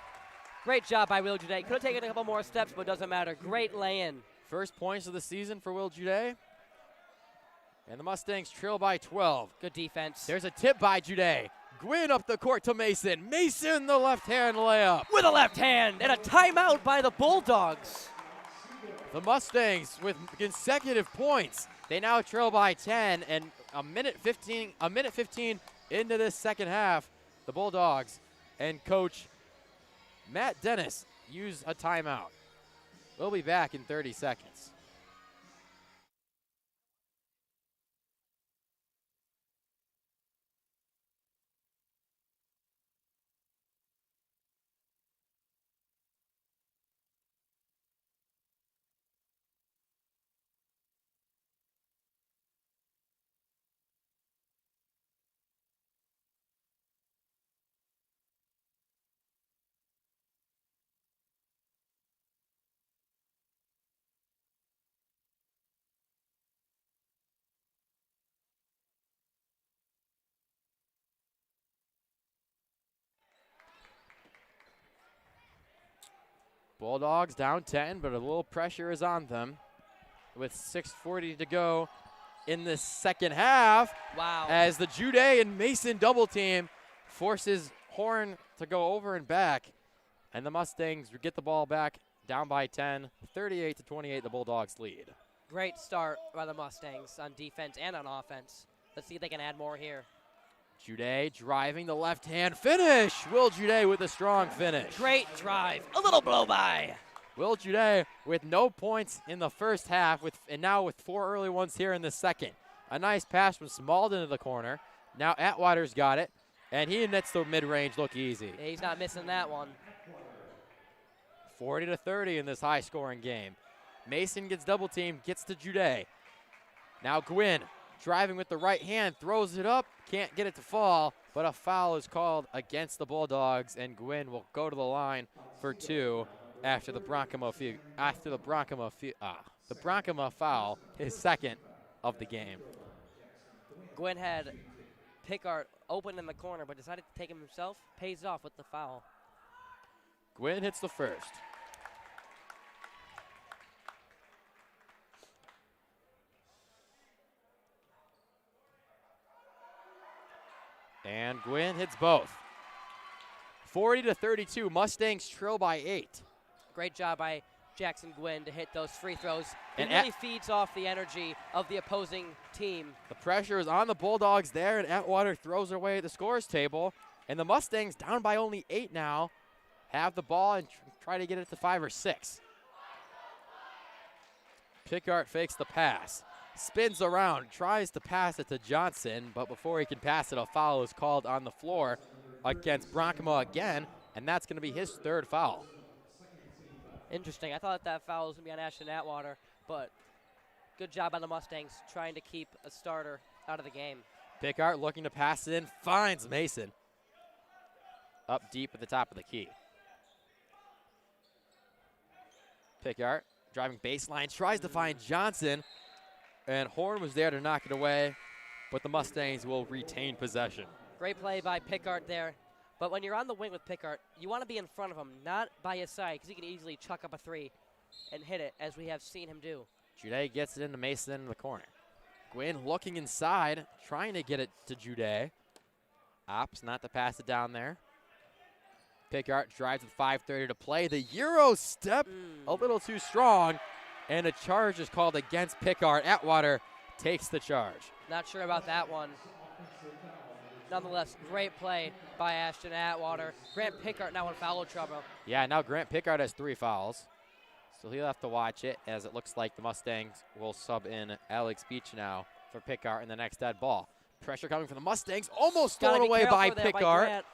Great job by Will Jude. Could have taken a couple more steps, but doesn't matter. Great lay-in. First points of the season for Will Jude. And the Mustangs trail by 12. Good defense. There's a tip by Jude. Gwynn up the court to Mason. Mason, the left-hand layup. With a left hand and a timeout by the Bulldogs. The Mustangs with consecutive points. They now trail by 10, and a minute 15 into this second half, the Bulldogs and coach Matt Dennis use a timeout. We'll be back in 30 seconds. Bulldogs down 10, but a little pressure is on them with 6:40 to go in the second half. Wow. As the Jude and Mason double team forces Horn to go over and back, and the Mustangs get the ball back down by 10, 38-28, the Bulldogs lead. Great start by the Mustangs on defense and on offense. Let's see if they can add more here. Jude driving the left-hand finish. Will Jude with a strong finish. Great drive. A little blow-by. Will Jude with no points in the first half, and now with 4 early ones here in the second. A nice pass from Smalden to the corner. Now Atwater's got it, and he nets the mid-range look easy. Yeah, he's not missing that one. 40-30 in this high-scoring game. Mason gets double-teamed, gets to Jude. Now Gwynn driving with the right hand, throws it up, can't get it to fall, but a foul is called against the Bulldogs, and Gwynn will go to the line for 2 after the Bronkema foul, his second of the game. Gwynn had Pickard open in the corner, but decided to take him himself. Pays off with the foul. Gwynn hits the first. And Gwynn hits both. 40-32, Mustangs trail by 8. Great job by Jackson Gwynn to hit those free throws. It And really feeds off the energy of the opposing team. The pressure is on the Bulldogs there, and Atwater throws away at the scores table. And the Mustangs, down by only 8 now, have the ball and try to get it to 5 or 6. Pickard fakes the pass. Spins around, tries to pass it to Johnson, but before he can pass it, a foul is called on the floor against Bronkema again, and that's going to be his 3rd foul. Interesting. I thought that foul was going to be on Ashton Atwater, but good job by the Mustangs trying to keep a starter out of the game. Pickard looking to pass it in, finds Mason. Up deep at the top of the key. Pickard driving baseline, tries to find Johnson, and Horn was there to knock it away, but the Mustangs will retain possession. Great play by Pickard there. But when you're on the wing with Pickard, you want to be in front of him, not by his side, because he can easily chuck up a 3 and hit it, as we have seen him do. Jude gets it into Mason in the corner. Gwynn looking inside, trying to get it to Jude. Opts not to pass it down there. Pickard drives with 5:30 to play. The Euro step a little too strong, and a charge is called against Pickard. Atwater takes the charge. Not sure about that one. Nonetheless, great play by Ashton Atwater. Grant Pickard now in foul trouble. Yeah, now Grant Pickard has 3 fouls. So he'll have to watch it, as it looks like the Mustangs will sub in Alex Beach now for Pickard in the next dead ball. Pressure coming from the Mustangs, almost Gotta thrown be away careful by there by Pickard. Grant.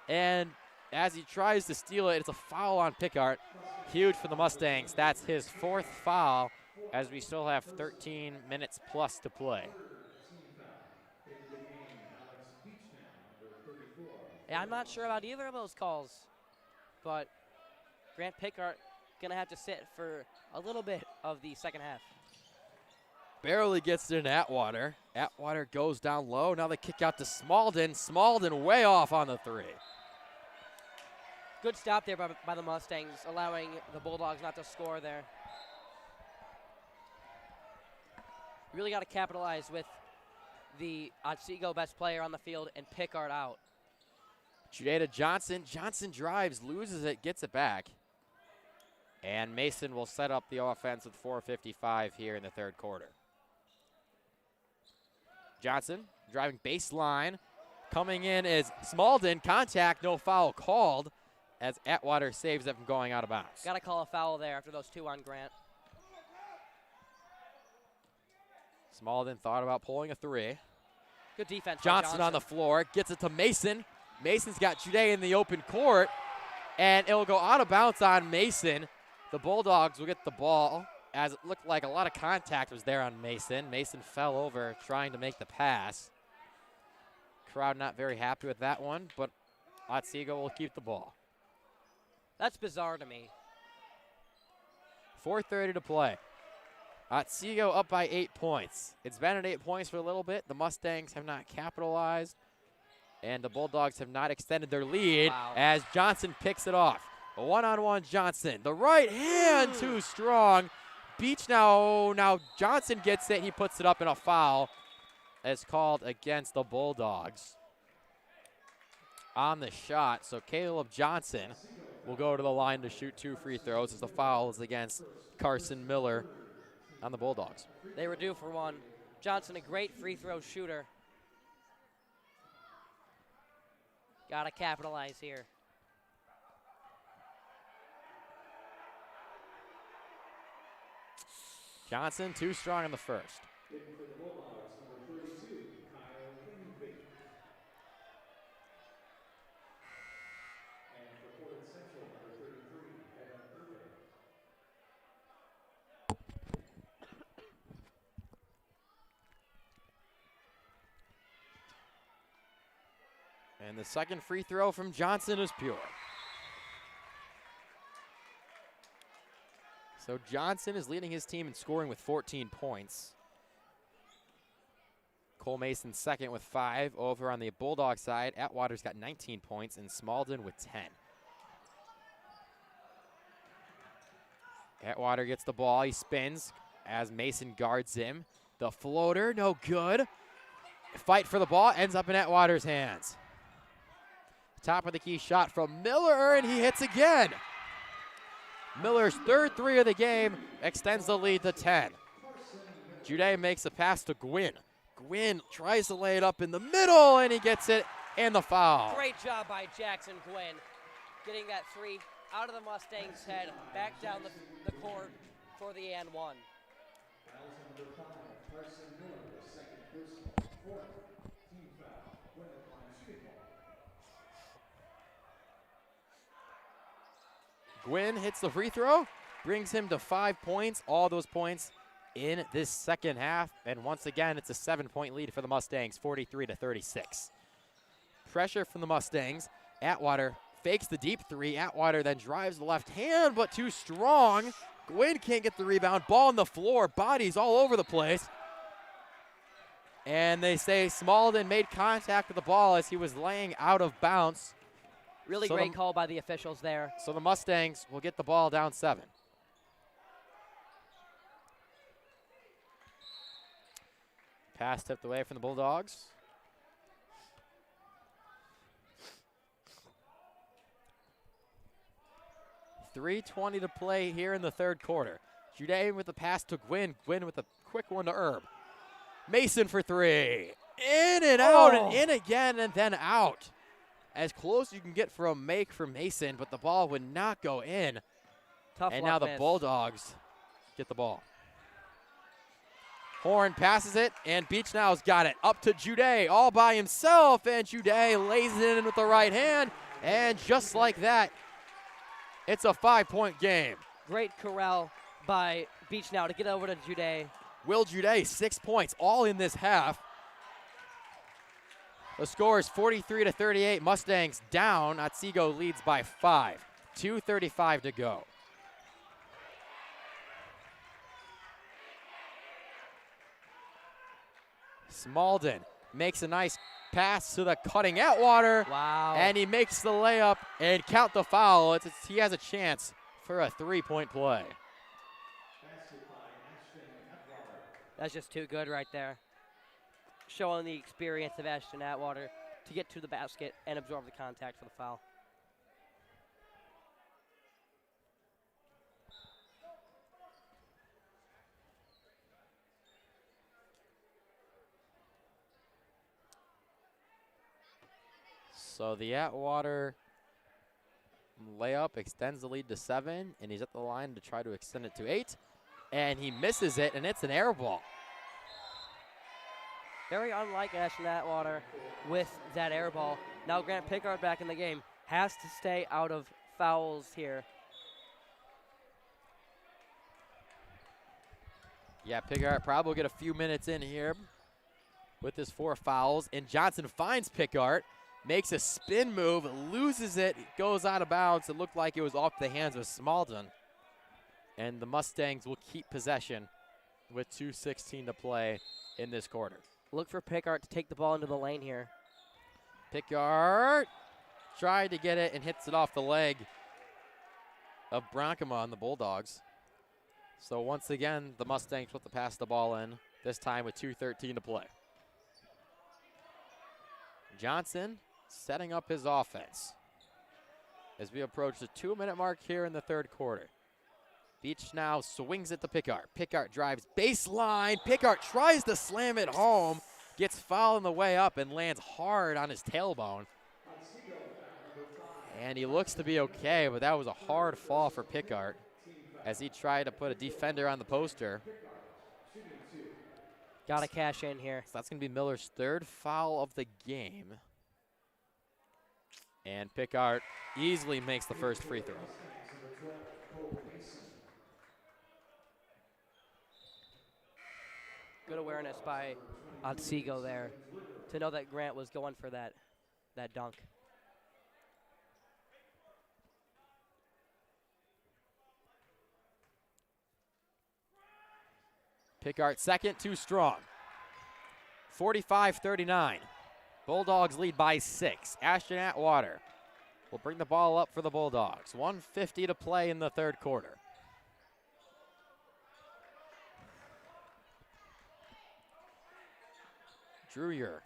And as he tries to steal it, it's a foul on Pickard. Huge for the Mustangs. That's his 4th foul, as we still have 13 minutes plus to play. Yeah, I'm not sure about either of those calls, but Grant Pickard going to have to sit for a little bit of the second half. Barely gets it in Atwater. Atwater goes down low. Now they kick out to Smalden. Smalden way off on the 3. Good stop there by the Mustangs, allowing the Bulldogs not to score there. Really got to capitalize with the Otsego best player on the field and Pickard out. Judea Johnson. Johnson drives, loses it, gets it back. And Mason will set up the offense with 4:55 here in the 3rd quarter. Johnson driving baseline. Coming in is Smalden. Contact, no foul called, as Atwater saves it from going out of bounds. Got to call a foul there after those 2 on Grant. Smalden thought about pulling a 3. Good defense. Johnson on the floor, gets it to Mason. Mason's got Judea in the open court, and it'll go out of bounds on Mason. The Bulldogs will get the ball, as it looked like a lot of contact was there on Mason. Mason fell over trying to make the pass. Crowd not very happy with that one, but Otsego will keep the ball. That's bizarre to me. 4:30 to play. Otsego up by 8 points. It's been at 8 points for a little bit. The Mustangs have not capitalized, and the Bulldogs have not extended their lead. Wow. As Johnson picks it off. A one-on-one Johnson. The right hand too strong. Beach now Johnson gets it. He puts it up in a foul. It's called against the Bulldogs on the shot. So Caleb Johnson will go to the line to shoot 2 free throws, as the foul is against Carson Miller on the Bulldogs. They were due for one. Johnson, a great free throw shooter. Got to capitalize here. Johnson too strong in the first. And the second free throw from Johnson is pure. So Johnson is leading his team in scoring with 14 points. Cole Mason second with 5. Over on the Bulldog side, Atwater's got 19 points and Smalden with 10. Atwater gets the ball. He spins as Mason guards him. The floater, no good. Fight for the ball, ends up in Atwater's hands. Top of the key shot from Miller, and he hits again. Miller's 3rd 3 of the game extends the lead to 10. Judea makes a pass to Gwynn. Gwynn tries to lay it up in the middle, and he gets it, and the foul. Great job by Jackson Gwynn, getting that 3 out of the Mustangs' head, back down the court for the and 1. Gwynn hits the free throw, brings him to 5 points, all those points in this second half. And once again, it's a 7-point lead for the Mustangs, 43-36. Pressure from the Mustangs. Atwater fakes the deep 3. Atwater then drives the left hand, but too strong. Gwynn can't get the rebound. Ball on the floor, bodies all over the place. And they say Smalden made contact with the ball as he was laying out of bounds. Really great call by the officials there. So the Mustangs will get the ball down 7. Pass tipped away from the Bulldogs. .320 to play here in the 3rd quarter. Judea with the pass to Gwynn. Gwynn with a quick one to Herb. Mason for three. In and out and in again and then out. As close as you can get for a make for Mason, but the ball would not go in. Tough And luck now the miss. Bulldogs get the ball. Horn passes it, and Beach now's got it. Up to Jude all by himself, and Jude lays it in with the right hand. And just like that, it's a 5-point game. Great corral by Beach now to get over to Jude. Will Jude, 6 points, all in this half. The score is 43-38. Mustangs down. Otsego leads by 5. 2:35 to go. Smalden makes a nice pass to the cutting Atwater. Wow. And he makes the layup and count the foul. He has a chance for a 3-point play. That's just too good right there. Showing the experience of Ashton Atwater to get to the basket and absorb the contact for the foul. So the Atwater layup extends the lead to 7, and he's at the line to try to extend it to 8. And he misses it, and it's an air ball. Very unlike Ashton Atwater with that air ball. Now Grant Pickard back in the game. Has to stay out of fouls here. Yeah, Pickard probably will get a few minutes in here with his 4 fouls. And Johnson finds Pickard, makes a spin move, loses it, goes out of bounds. It looked like it was off the hands of Smalden. And the Mustangs will keep possession with 2:16 to play in this quarter. Look for Pickard to take the ball into the lane here. Pickard tried to get it and hits it off the leg of Bronkema on the Bulldogs. So once again, the Mustangs will have to pass the ball in, this time with 2:13 to play. Johnson setting up his offense as we approach the 2-minute mark here in the third quarter. Beach now swings it to Pickard. Pickard drives baseline. Pickard tries to slam it home, gets fouled on the way up and lands hard on his tailbone. And he looks to be okay, but that was a hard fall for Pickard as he tried to put a defender on the poster. Got to cash in here. So that's going to be Miller's 3rd foul of the game. And Pickard easily makes the first free throw. Good awareness by Otsego there to know that Grant was going for that dunk. Pickard second, too strong. 45-39. Bulldogs lead by 6. Ashton Atwater will bring the ball up for the Bulldogs. 1:50 to play in the third quarter. Dreyer.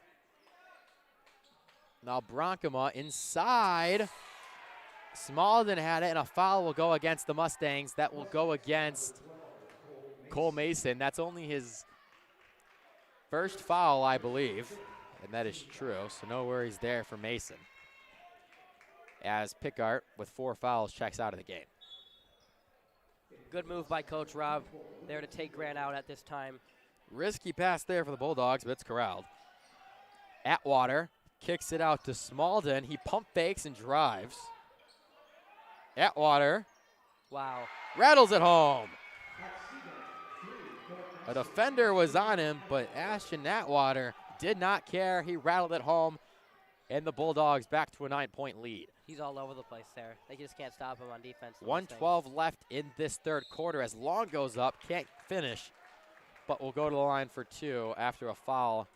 Now Bronkema inside. Smalden had it, and a foul will go against the Mustangs. That will go against Cole Mason. That's only his first foul, I believe, and that is true, so no worries there for Mason. As Pickard, with 4 fouls, checks out of the game. Good move by Coach Rob there to take Grant out at this time. Risky pass there for the Bulldogs, but it's corralled. Atwater kicks it out to Smalden. He pump fakes and drives. Atwater. Wow. Rattles it home. A defender was on him, but Ashton Atwater did not care. He rattled it home, and the Bulldogs back to a 9-point lead. He's all over the place there. They just can't stop him on defense. 1:12 left in this third quarter as Long goes up, can't finish, but will go to the line for 2 after a foul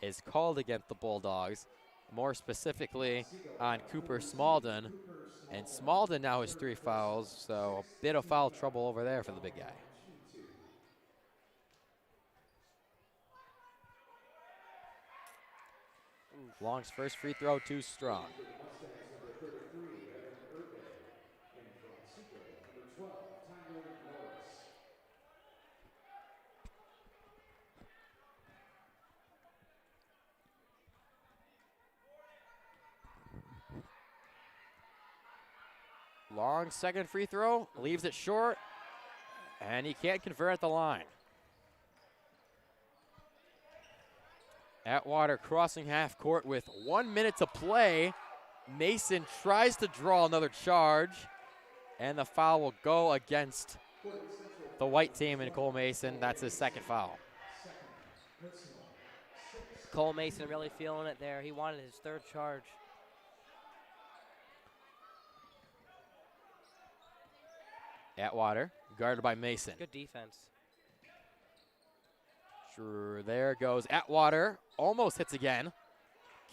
is called against the Bulldogs, more specifically on Cooper Smalden. And Smalden now has 3 fouls, so a bit of foul trouble over there for the big guy. Long's first free throw too strong. Long second free throw, leaves it short, and he can't convert at the line. Atwater crossing half court with 1 minute to play. Mason tries to draw another charge, and the foul will go against the white team and Cole Mason. That's his second foul. Cole Mason really feeling it there. He wanted his third charge. Atwater, guarded by Mason. Good defense. Sure, there goes Atwater. Almost hits again.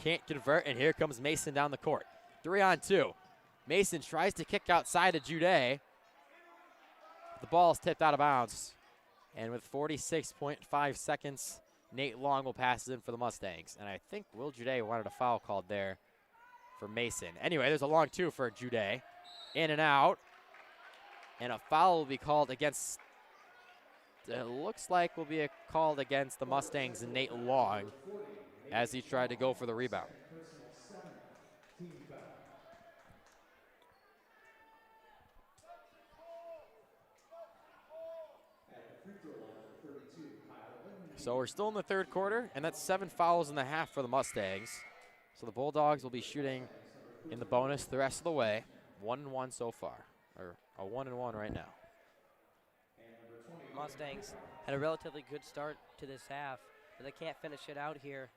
Can't convert, and here comes Mason down the court. 3-on-2. Mason tries to kick outside to Jude. The ball is tipped out of bounds. And with 46.5 seconds, Nate Long will pass it in for the Mustangs. And I think Will Jude wanted a foul called there for Mason. Anyway, there's a long two for Jude. In and out. And a foul will be called against, it looks like will be called against the Mustangs and Nate Long as he tried to go for the rebound. So we're still in the third quarter, and that's 7 fouls in the half for the Mustangs. So the Bulldogs will be shooting in the bonus the rest of the way. 1-1 so far, or a 1-1 right now. Mustangs had a relatively good start to this half, but they can't finish it out here.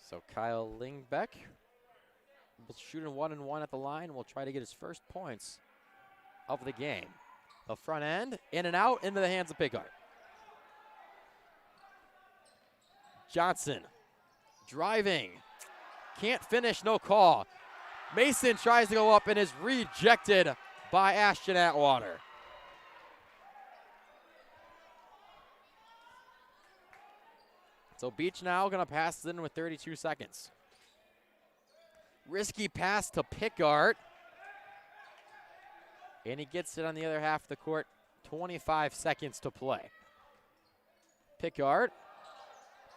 So Kyle Lingbeck will shoot in 1-1 at the line. Will try to get his first points of the game. The front end, in and out, into the hands of Pickard. Johnson driving, can't finish, no call. Mason tries to go up and is rejected by Ashton Atwater. So Beach now gonna pass it in with 32 seconds. Risky pass to Pickard. And he gets it on the other half of the court, 25 seconds to play. Pickard,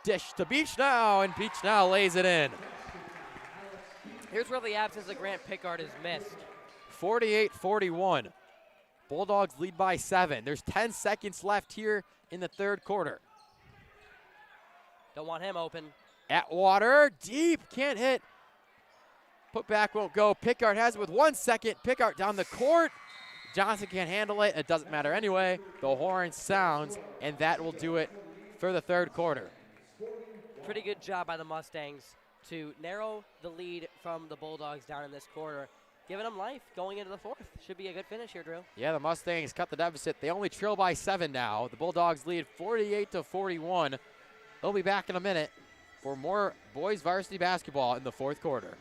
dish to Beach now, and Beach now lays it in. Here's where the absence of Grant Pickard is missed. 48-41. Bulldogs lead by 7. There's 10 seconds left here in the third quarter. Don't want him open. Atwater, deep, can't hit. Put back won't go. Pickard has it with 1 second. Pickard down the court. Johnson can't handle it. It doesn't matter anyway. The horn sounds, and that will do it for the third quarter. Pretty good job by the Mustangs to narrow the lead from the Bulldogs down in this quarter, giving them life going into the fourth. Should be a good finish here, Drew. Yeah, the Mustangs cut the deficit. They only trail by 7 now. The Bulldogs lead 48-41. They'll be back in a minute for more boys varsity basketball in the fourth quarter.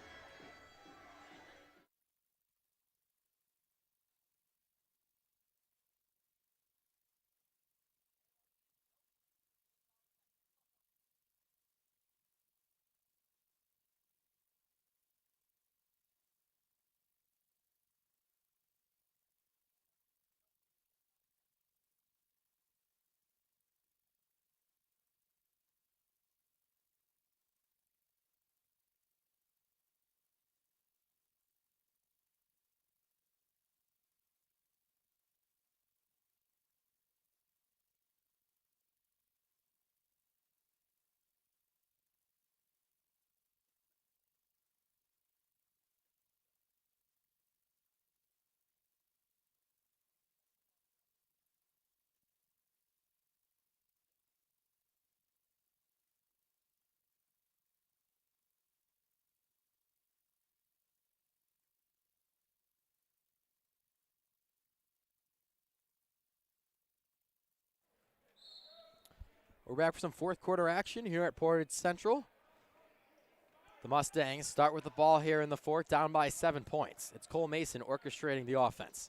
We're back for some fourth quarter action here at Portage Central. The Mustangs start with the ball here in the fourth, down by 7 points. It's Cole Mason orchestrating the offense.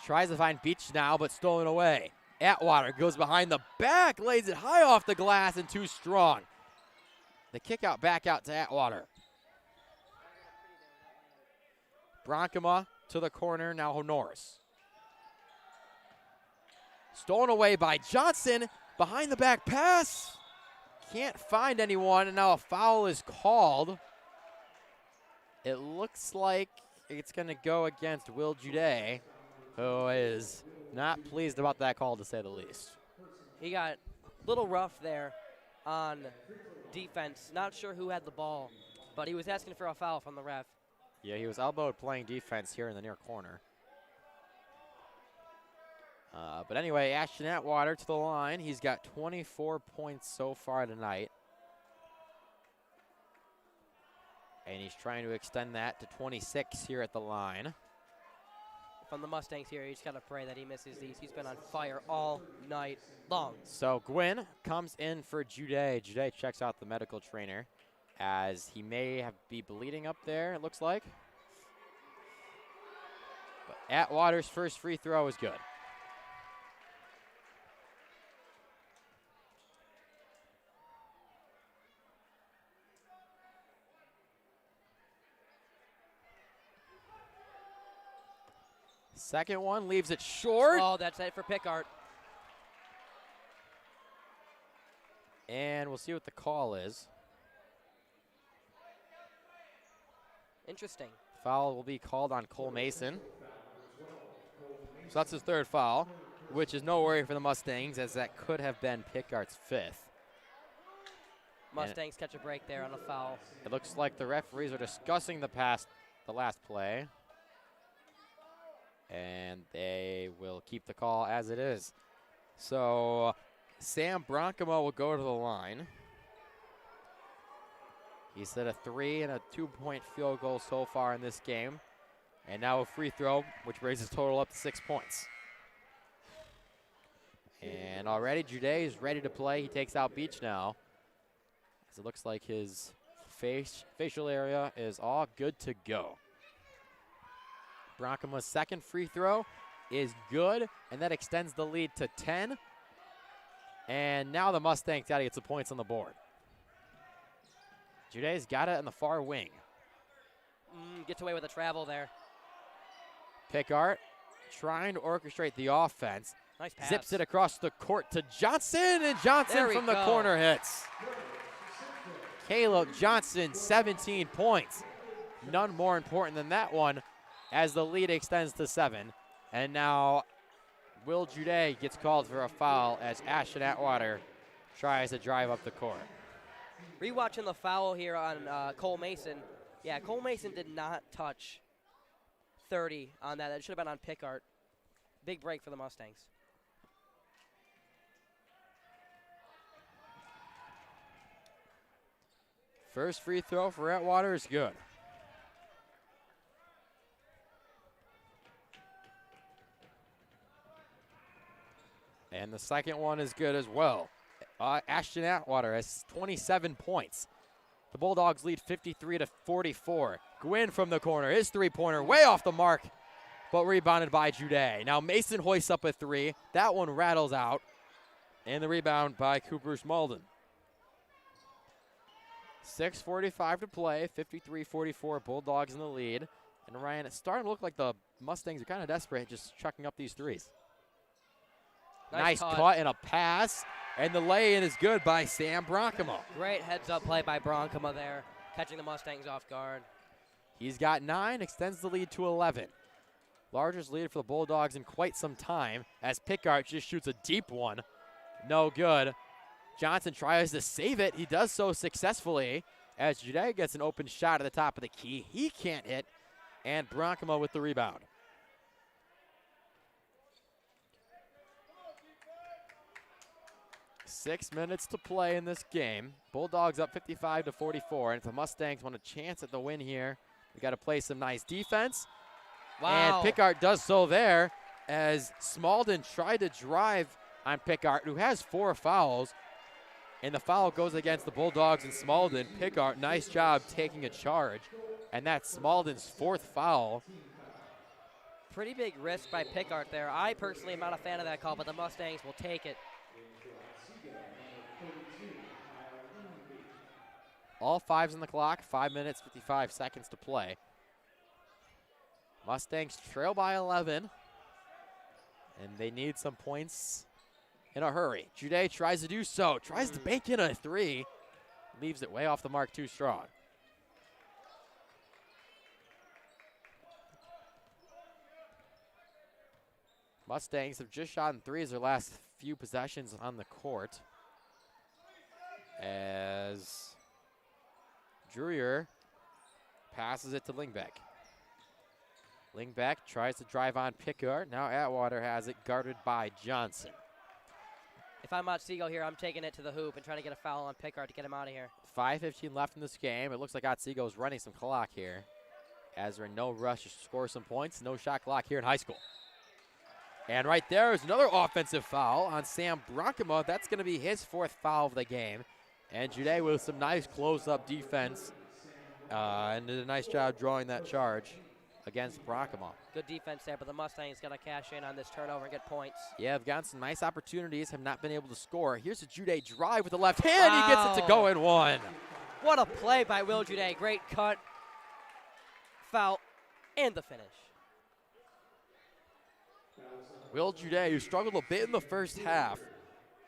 Tries to find Beach now, but stolen away. Atwater goes behind the back, lays it high off the glass and too strong. The kick out back out to Atwater. Bronkema to the corner, now Norris. Stolen away by Johnson. Behind the back pass. Can't find anyone, and now a foul is called. It looks like it's going to go against Will Jude, who is not pleased about that call, to say the least. He got a little rough there on defense. Not sure who had the ball, but he was asking for a foul from the ref. Yeah, he was elbowed playing defense here in the near corner. But anyway, Ashton Atwater to the line. He's got 24 points so far tonight. And he's trying to extend that to 26 here at the line. From the Mustangs here, you just got to pray that he misses these. He's been on fire all night long. So Gwynn comes in for Jude. Jude checks out the medical trainer as he may be bleeding up there, it looks like. But Atwater's first free throw is good. Second one leaves it short. Oh, that's it for Pickard. And we'll see what the call is. Interesting. Foul will be called on Cole Mason. So that's his third foul, which is no worry for the Mustangs, as that could have been Pickard's fifth. Mustangs catch a break there on a foul. It looks like the referees are discussing the last play. And they will keep the call as it is. So Sam Bronkema will go to the line. He's hit a 3 and a 2-point field goal so far in this game. And now a free throw, which raises total up to 6 points. And already Jude is ready to play. He takes out Beach now, as it looks like his facial area is all good to go. Bronkema's second free throw is good, and that extends the lead to 10. And now the Mustangs got to get some points on the board. Jude's got it in the far wing. Gets away with a travel there. Pickard trying to orchestrate the offense. Nice pass. Zips it across the court to Johnson, and Johnson from the corner hits. Caleb Johnson, 17 points. None more important than that one, as the lead extends to 7. And now Will Jude gets called for a foul as Ashton Atwater tries to drive up the court. Rewatching the foul here on Cole Mason. Yeah, Cole Mason did not touch 30 on that. That should have been on Pickard. Big break for the Mustangs. First free throw for Atwater is good. And the second one is good as well. Ashton Atwater has 27 points. The Bulldogs lead 53-44. Gwynn from the corner, his three-pointer way off the mark, but rebounded by Jude. Now Mason hoists up a 3. That one rattles out. And the rebound by Cooper Smalden. 6:45 to play, 53-44, Bulldogs in the lead. And Ryan, it's starting to look like the Mustangs are kind of desperate, just chucking up these threes. Nice cut and a pass, and the lay-in is good by Sam Bronkema. Great heads-up play by Bronkema there, catching the Mustangs off guard. He's got 9, extends the lead to 11. Largest lead for the Bulldogs in quite some time, as Pickard just shoots a deep one. No good. Johnson tries to save it. He does so successfully, as Jude gets an open shot at the top of the key. He can't hit, and Bronkema with the rebound. Six minutes to play in this game. Bulldogs up 55-44, and if the Mustangs want a chance at the win here, we got to play some nice defense. Wow. And Pickard does so there, as Smalden tried to drive on Pickard, who has 4 fouls, and the foul goes against the Bulldogs and Smalden. Pickard, nice job taking a charge, and that's Smalden's 4th foul. Pretty big risk by Pickard there. I personally am not a fan of that call, but the Mustangs will take it. All 5s on the clock, 5 minutes, 55 seconds to play. Mustangs trail by 11, and they need some points in a hurry. Jude tries to do so, tries to bank in a 3, leaves it way off the mark, too strong. Mustangs have just shot in threes their last few possessions on the court. As Dreyer passes it to Lingbeck. Lingbeck tries to drive on Pickard. Now Atwater has it guarded by Johnson. If I'm Otsego here, I'm taking it to the hoop and trying to get a foul on Pickard to get him out of here. 5:15 left in this game. It looks like Otsego is running some clock here, as they're in no rush to score some points. No shot clock here in high school. And right there is another offensive foul on Sam Bronkema. That's going to be his 4th foul of the game. And Jude with some nice close-up defense and did a nice job drawing that charge against Bronkema. Good defense there, but the Mustangs got to cash in on this turnover and get points. Yeah, they've gotten some nice opportunities, have not been able to score. Here's a Jude drive with the left hand. Wow. He gets it to go in one. What a play by Will Jude. Great cut, foul, and the finish. Will Jude, who struggled a bit in the first half,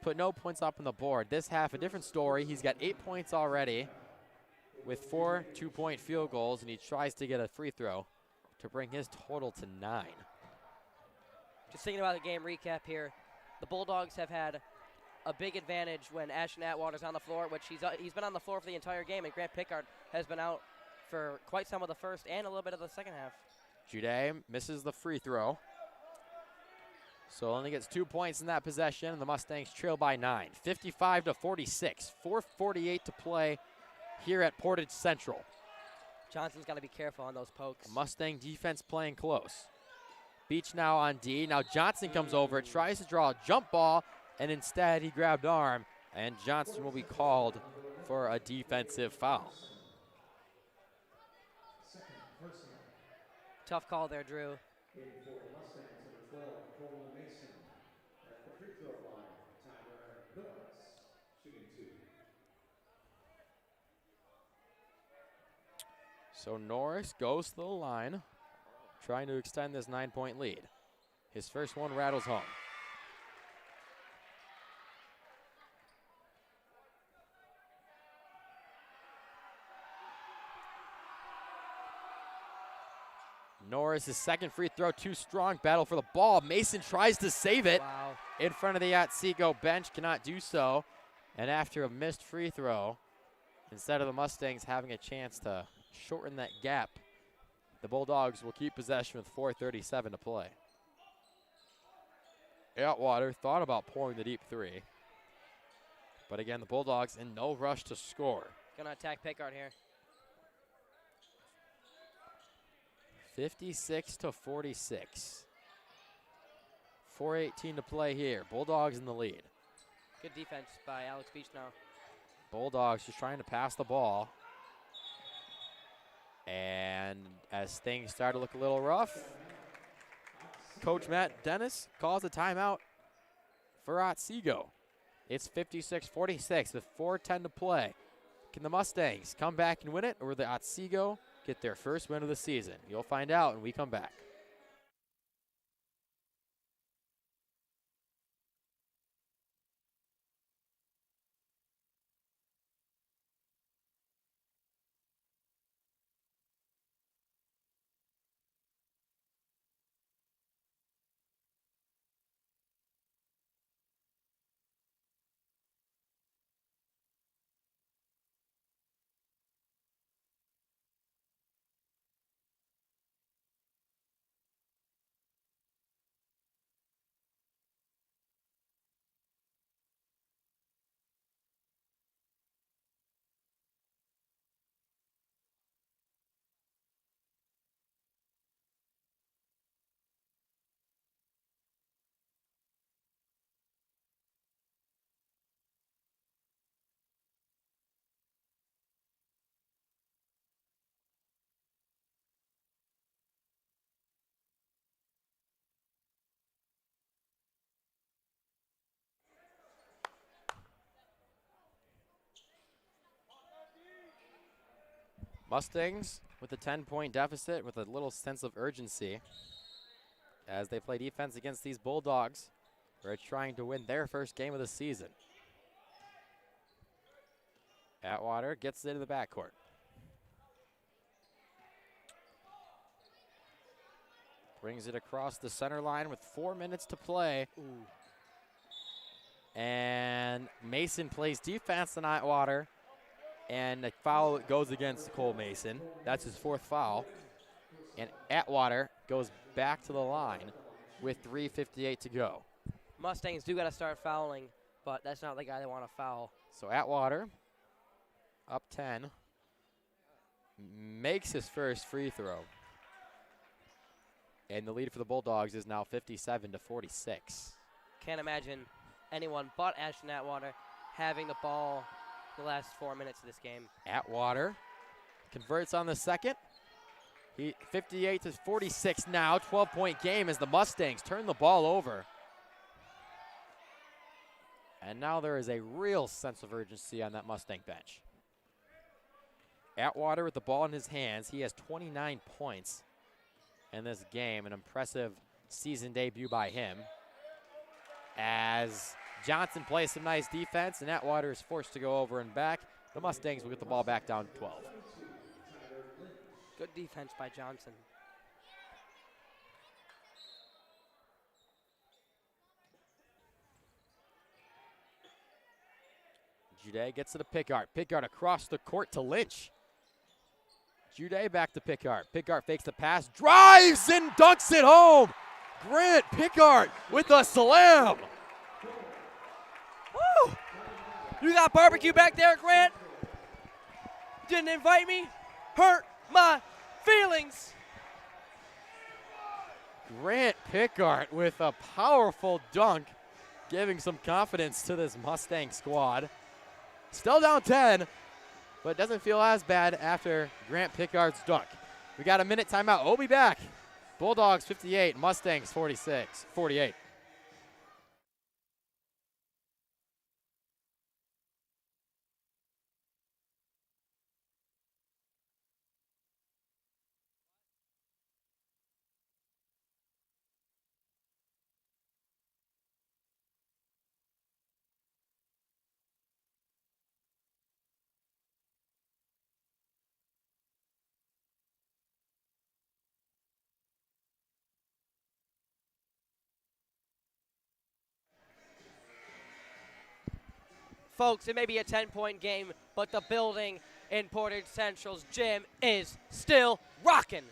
put no points up on the board. This half, a different story. He's got 8 points already with 4 2-point field goals, and he tries to get a free throw to bring his total to 9. Just thinking about the game recap here, the Bulldogs have had a big advantage when Ashton Atwater's on the floor, which he's been on the floor for the entire game, and Grant Pickard has been out for quite some of the first and a little bit of the second half. Jude misses the free throw, so only gets 2 points in that possession, and the Mustangs trail by 9, 55-46, 4:48 to play here at Portage Central. Johnson's got to be careful on those pokes. Mustang defense playing close. Beach now on D. Now Johnson comes over, tries to draw a jump ball, and instead he grabbed arm, and Johnson will be called for a defensive foul. Tough call there, Drew. So Norris goes to the line, trying to extend this 9-point lead. His first one rattles home. Norris' second free throw, too strong. Battle for the ball. Mason tries to save it. Wow. In front of the Otsego bench, cannot do so. And after a missed free throw, instead of the Mustangs having a chance to shorten that gap, the Bulldogs will keep possession with 4:37 to play. Atwater thought about pulling the deep three. But again, the Bulldogs in no rush to score. Gonna attack Pickard here. 56-46. 4:18 to play here. Bulldogs in the lead. Good defense by Alex Beach now. Bulldogs just trying to pass the ball. And as things start to look a little rough, Coach Matt Dennis calls a timeout for Otsego. It's 56-46 with 4:10 to play. Can the Mustangs come back and win it, or will the Otsego get their first win of the season? You'll find out when we come back. Mustangs with a 10-point deficit with a little sense of urgency as they play defense against these Bulldogs who are trying to win their first game of the season. Atwater gets into the backcourt. Brings it across the center line with 4 minutes to play. Ooh. And Mason plays defense on Atwater. And the foul goes against Cole Mason. That's his 4th foul. And Atwater goes back to the line with 3:58 to go. Mustangs do got to start fouling, but that's not the guy they want to foul. So Atwater, up 10, makes his first free throw. And the lead for the Bulldogs is now 57-46. Can't imagine anyone but Ashton Atwater having the ball the last 4 minutes of this game. Atwater converts on the second. 58-46 now, 12-point game as the Mustangs turn the ball over. And now there is a real sense of urgency on that Mustang bench. Atwater with the ball in his hands. He has 29 points in this game, an impressive season debut by him. As Johnson plays some nice defense and Atwater is forced to go over and back, the Mustangs will get the ball back down 12. Good defense by Johnson. Jude gets to the Pickard. Pickard across the court to Lynch. Jude back to Pickard. Pickard fakes the pass, drives and dunks it home. Grant Pickard with a slam. Woo! You got barbecue back there, Grant? Didn't invite me? Hurt my feelings. Grant Pickard with a powerful dunk, giving some confidence to this Mustang squad. Still down 10, but it doesn't feel as bad after Grant Pickard's dunk. We got a minute timeout. We'll be back. Bulldogs 58, Mustangs 48. Folks, it may be a 10-point game, but the building in Portage Central's gym is still rocking.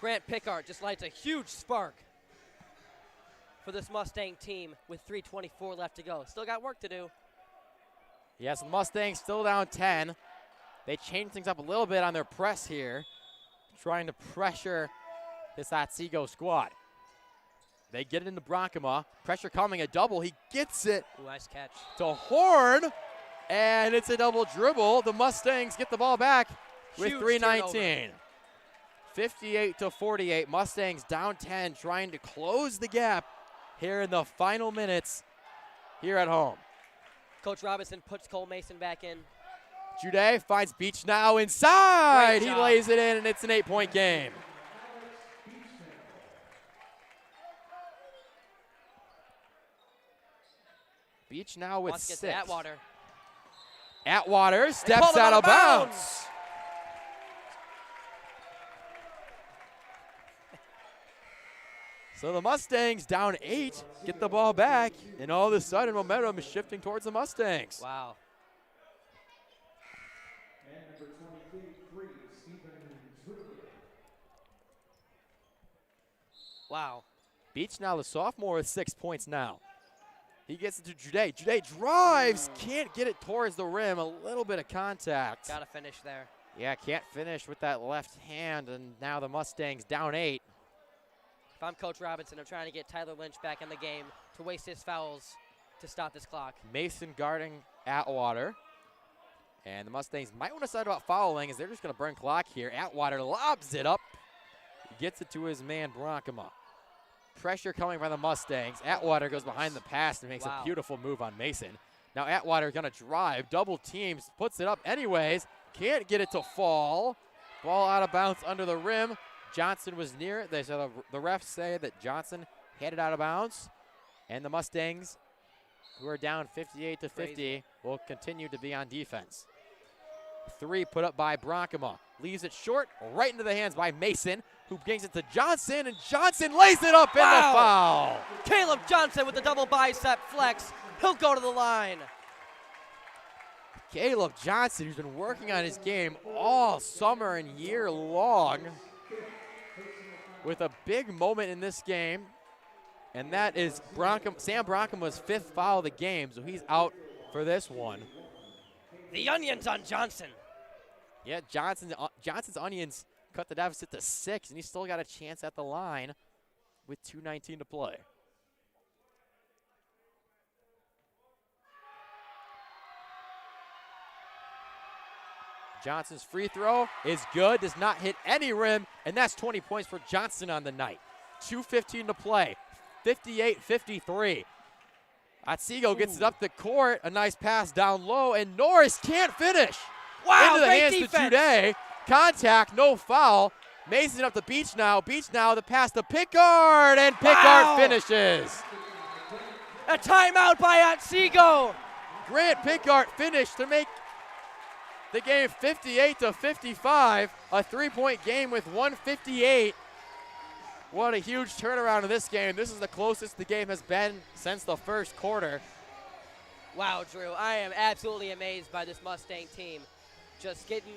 Grant Pickard just lights a huge spark for this Mustang team with 3:24 left to go. Still got work to do. Yes, the Mustangs still down 10. They changed things up a little bit on their press here, trying to pressure this Otsego squad. They get it into Bronkema. Pressure coming, a double. He gets it Ooh, nice catch to Horn, and it's a double dribble. The Mustangs get the ball back with Huge 3:19. 58-48. Mustangs down 10, trying to close the gap here in the final minutes here at home. Coach Robinson puts Cole Mason back in. Jude finds Beach now inside. Great He job. lays it in, and it's an 8-point game. Beach now with Wants to 6. get to Atwater. Atwater They steps called him out of bounds. So the Mustangs down 8, get the ball back, and all of a sudden momentum is shifting towards the Mustangs. Wow. And number 23, Stephen Truitt. Wow. Beach now the sophomore with 6 points now. He gets it to Jude. Jude drives, can't get it towards the rim. A little bit of contact. Got to finish there. Yeah, can't finish with that left hand, and now the Mustangs down 8. If I'm Coach Robinson, I'm trying to get Tyler Lynch back in the game to waste his fouls to stop this clock. Mason guarding Atwater. And the Mustangs might want to decide about fouling as they're just going to burn clock here. Atwater lobs it up. He gets it to his man, Bronkema. Pressure coming by the Mustangs. Atwater goes behind the pass and makes a beautiful move on Mason. Now Atwater going to drive, double teams, puts it up anyways. Can't get it to fall. Ball out of bounds under the rim. Johnson was near it. The refs say that Johnson had it out of bounds. And the Mustangs, who are down 58-50, will will continue to be on defense. 3 put up by Bronkema. Leaves it short, right into the hands by Mason, who brings it to Johnson, and Johnson lays it up in the foul. Caleb Johnson with the double bicep flex. He'll go to the line. Caleb Johnson, who's been working on his game all summer and year long, with a big moment in this game, and that is Sam Bronkema's 5th foul of the game, so he's out for this one. The onions on Johnson. Yeah, Johnson's onions cut the deficit to 6, and he's still got a chance at the line with 2:19 to play. Johnson's free throw is good, does not hit any rim, and that's 20 points for Johnson on the night. 2:15 to play, 58-53. Otsego gets it up the court, a nice pass down low, and Norris can't finish. Wow, into the great hands defense. to Jude. Contact, no foul. Mason up the Beach now, the pass to Pickard, and Pickard finishes. A timeout by Otsego. Grant Pickard finished to make the game 58-55, a 3-point game with 1:58. What a huge turnaround in this game. This is the closest the game has been since the first quarter. Wow, Drew, I am absolutely amazed by this Mustang team. Just getting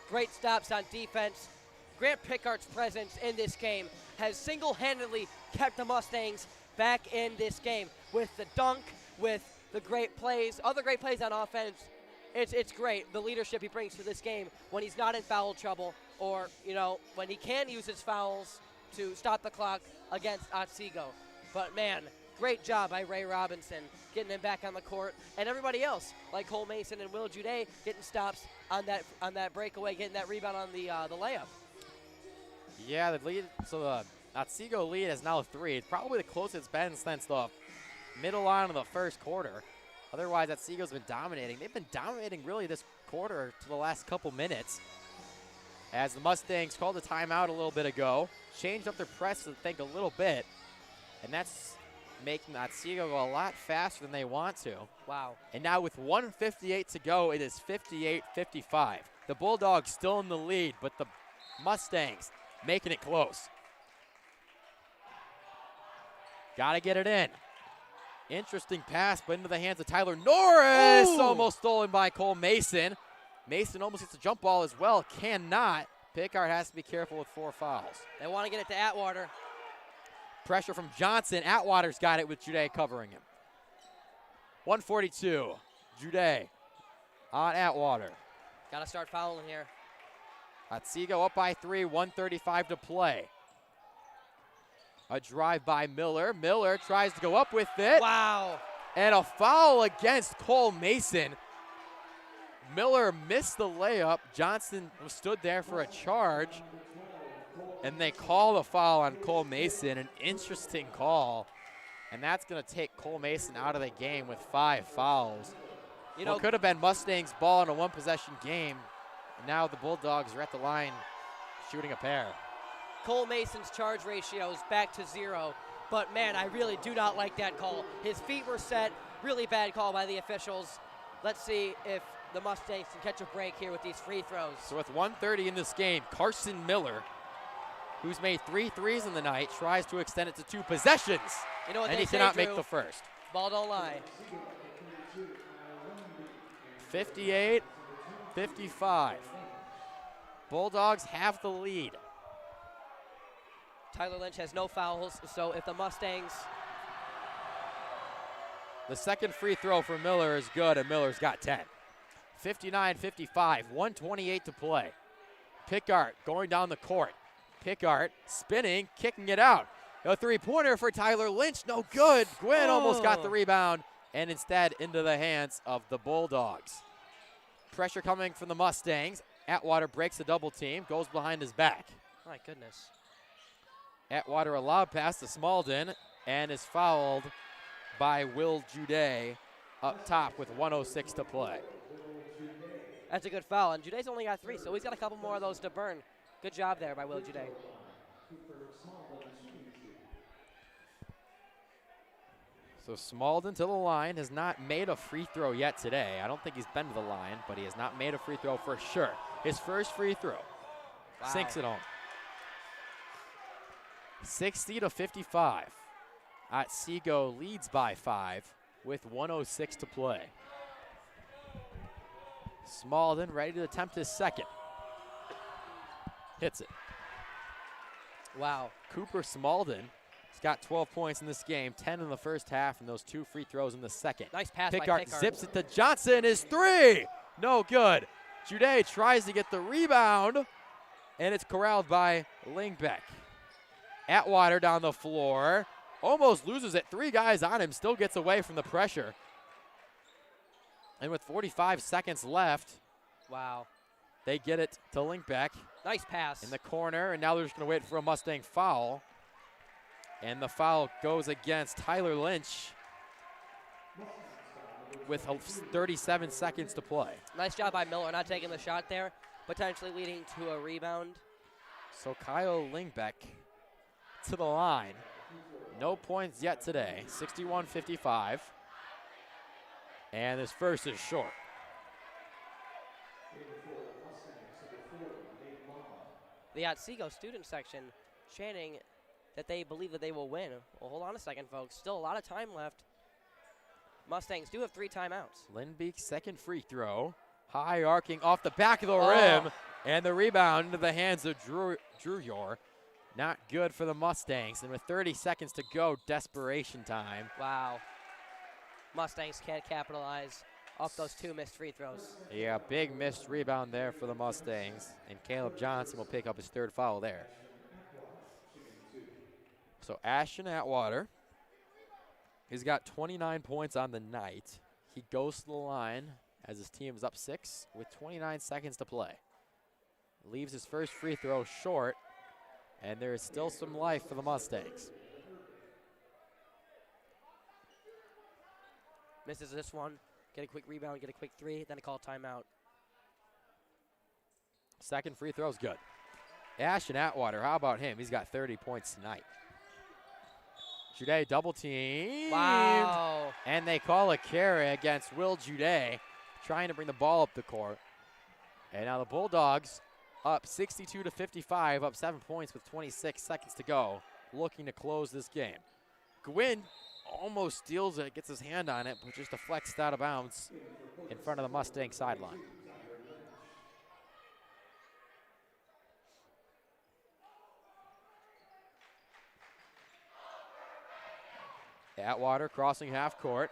great stops on defense. Grant Pickard's presence in this game has single-handedly kept the Mustangs back in this game with the dunk, with the great plays, other great plays on offense. It's great, the leadership he brings to this game when he's not in foul trouble, or, you know, when he can use his fouls to stop the clock against Otsego. But, man, great job by Ray Robinson getting him back on the court, and everybody else, like Cole Mason and Will Jude, getting stops on that breakaway, getting that rebound on the layup. Yeah, the lead, so the Otsego lead is now 3. It's probably the closest it's been since the middle line of the first quarter. Otherwise, Otsego's been dominating. They've been dominating really this quarter to the last couple minutes. As the Mustangs called a timeout a little bit ago, changed up their press to think a little bit, and that's making Otsego go a lot faster than they want to. Wow. And now with 1:58 to go, it is 58-55. The Bulldogs still in the lead, but the Mustangs making it close. Gotta get it in. Interesting pass, but into the hands of Tyler Norris. Ooh. Almost stolen by Cole Mason. Mason almost gets a jump ball as well. Cannot. Pickard has to be careful with 4 fouls. They want to get it to Atwater. Pressure from Johnson. Atwater's got it with Jude covering him. 142. Jude on Atwater. Got to start fouling here. Otsego up by 3, 1:35 to play. A drive by Miller. Miller tries to go up with it. Wow. And a foul against Cole Mason. Miller missed the layup. Johnson stood there for a charge. And they call the foul on Cole Mason. An interesting call. And that's going to take Cole Mason out of the game with 5 fouls. You know, could have been Mustangs' ball in a 1-possession game. And now the Bulldogs are at the line shooting a pair. Cole Mason's charge ratio is back to 0. But, man, I really do not like that call. His feet were set. Really bad call by the officials. Let's see if the Mustangs can catch a break here with these free throws. So with 1:30 in this game, Carson Miller, who's made 3 threes in the night, tries to extend it to 2 possessions. You know what and they he say, cannot Drew? make the first. Ball don't lie. 58-55. Bulldogs have the lead. Tyler Lynch has no fouls, so if the Mustangs... The second free throw for Miller is good, and Miller's got 10. 59-55, 1:28 to play. Pickard going down the court. Pickard spinning, kicking it out. A 3-pointer for Tyler Lynch, no good. Gwynn almost got the rebound, and instead into the hands of the Bulldogs. Pressure coming from the Mustangs. Atwater breaks the double team, goes behind his back. My goodness. Atwater a lob pass to Smalden, and is fouled by Will Jude up top with 1:06 to play. That's a good foul, and Jude's only got 3, so he's got a couple more of those to burn. Good job there by Will Jude. So Smalden to the line, has not made a free throw yet today. I don't think he's been to the line, but he has not made a free throw for sure. His first free throw. Wow. Sinks it home. 60-55. Otsego leads by 5 with 1:06 to play. Smalden ready to attempt his second. Hits it. Wow. Cooper Smalden has got 12 points in this game, 10 in the first half, and those 2 free throws in the second. Nice pass by Pickard Pickard. zips it to Johnson. His 3. No good. Jude tries to get the rebound, and it's corralled by Lingbeck. Atwater down the floor. Almost loses it. 3 guys on him. Still gets away from the pressure. And with 45 seconds left, Wow. they get it to Lingbeck Nice pass. in the corner. And now they're just going to wait for a Mustang foul. And the foul goes against Tyler Lynch with 37 seconds to play. Nice job by Miller not taking the shot there, potentially leading to a rebound. So Kyle Lingbeck to the line. No points yet today, 61-55. And this first is short. The Otsego student section chanting that they believe that they will win. Well, hold on a second, folks. Still a lot of time left. Mustangs do have 3 timeouts. Lindbeek's second free throw. High arcing off the back of the rim. And the rebound into the hands of Drew Yor. Not good for the Mustangs. And with 30 seconds to go, desperation time. Wow. Mustangs can't capitalize off those 2 missed free throws. Yeah, big missed rebound there for the Mustangs. And Caleb Johnson will pick up his 3rd foul there. So Ashton Atwater, he's got 29 points on the night. He goes to the line as his team is up 6 with 29 seconds to play. Leaves his first free throw short, and there is still some life for the Mustangs. Misses this one. Get a quick rebound, get a quick 3, then a call timeout. Second free throw's good. Ashton Atwater, how about him? He's got 30 points tonight. Jude double team. Wow. And they call a carry against Will Jude, trying to bring the ball up the court. And now the Bulldogs up 62-55, up 7 points with 26 seconds to go, looking to close this game. Gwynn almost steals it, gets his hand on it, but just deflects out of bounds in front of the Mustang sideline. Atwater crossing half court,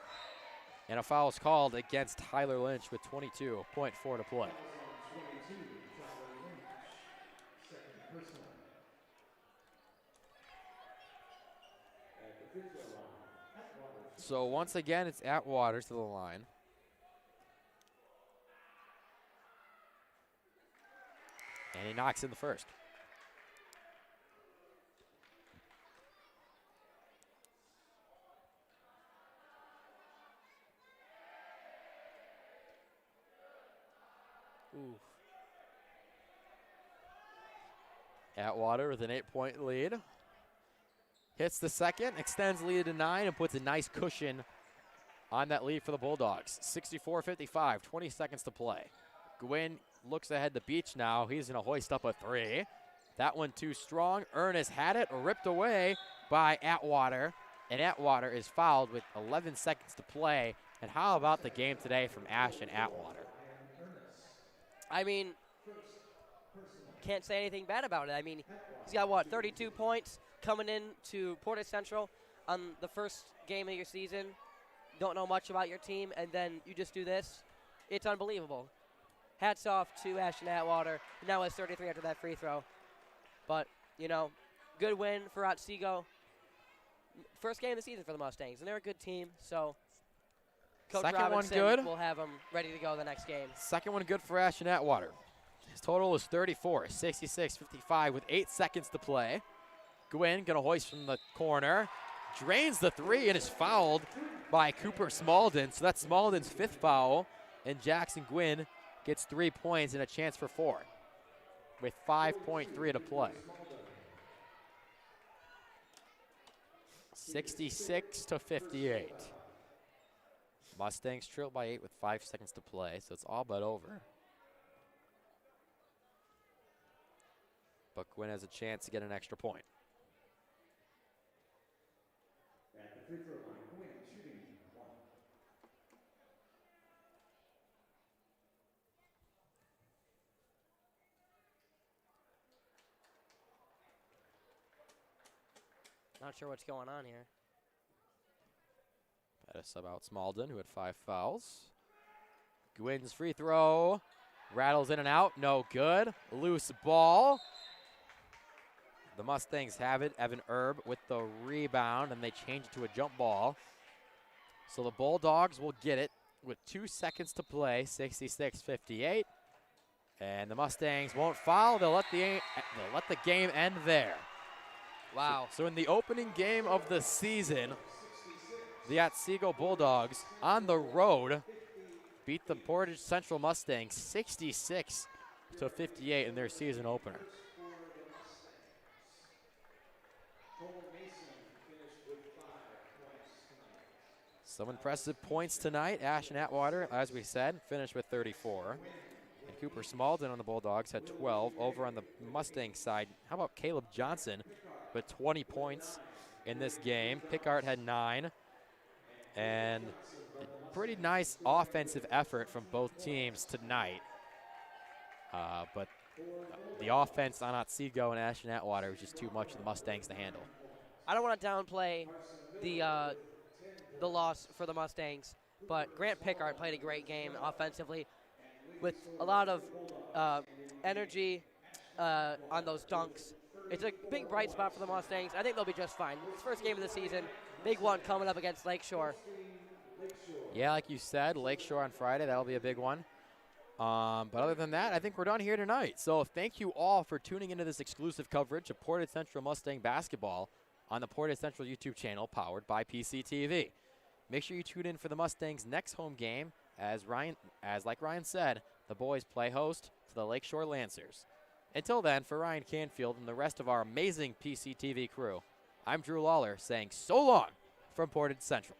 and a foul is called against Tyler Lynch with 22.4 to play. So once again, it's Atwater to the line. And he knocks in the first. Ooh. Atwater with an 8-point lead. Hits the second, extends lead to 9, and puts a nice cushion on that lead for the Bulldogs. 64-55, 20 seconds to play. Gwynn looks ahead to Beach now. He's going to hoist up a 3. That one too strong. Ernest had it, ripped away by Atwater. And Atwater is fouled with 11 seconds to play. And how about the game today from Ashton Atwater? I mean, can't say anything bad about it. I mean, he's got, what, 32 points coming in to Portage Central on the first game of your season. Don't know much about your team, and then you just do this. It's unbelievable. Hats off to Ashton Atwater. Now has 33 after that free throw. But, you know, good win for Otsego. First game of the season for the Mustangs, and they're a good team, so Coach Second Robinson one good. will have them ready to go the next game. Second one good for Ashton Atwater. His total is 34, 66-55 with 8 seconds to play. Gwynn gonna hoist from the corner, drains the 3 and is fouled by Cooper Smalden. So that's Smalden's 5th foul, and Jackson Gwynn gets 3 points and a chance for 4 with 5.3 to play. 66-58. Mustangs trail by 8 with 5 seconds to play, so it's all but over. But Gwynn has a chance to get an extra point. At the free throw line, Gwynn shooting 1. Not sure what's going on here. Had a sub out Smalden, who had 5 fouls. Gwynn's free throw. Rattles in and out. No good. Loose ball. The Mustangs have it. Evan Erb with the rebound, and they change it to a jump ball. So the Bulldogs will get it with 2 seconds to play, 66-58. And the Mustangs won't foul. They'll let the game end there. Wow. So in the opening game of the season, the Otsego Bulldogs on the road beat the Portage Central Mustangs 66-58 in their season opener. Some impressive points tonight. Ashton Atwater, as we said, finished with 34. And Cooper Smalden on the Bulldogs had 12. Over on the Mustang side, how about Caleb Johnson with 20 points in this game? Pickard had 9. And a pretty nice offensive effort from both teams tonight. But the offense on Otsego and Ashton Atwater was just too much for the Mustangs to handle. I don't want to downplay the loss for the Mustangs, but Grant Pickard played a great game offensively with a lot of energy on those dunks. It's a big bright spot for the Mustangs. I think they'll be just fine. It's first game of the season. Big one coming up against Lakeshore. Yeah, like you said, Lakeshore on Friday. That'll be a big one. But other than that, I think we're done here tonight. So thank you all for tuning into this exclusive coverage of Portage Central Mustang basketball on the Portage Central YouTube channel powered by PCTV. Make sure you tune in for the Mustangs' next home game as like Ryan said, the boys play host to the Lakeshore Lancers. Until then, for Ryan Canfield and the rest of our amazing PCTV crew, I'm Drew Lawler saying so long from Portage Central.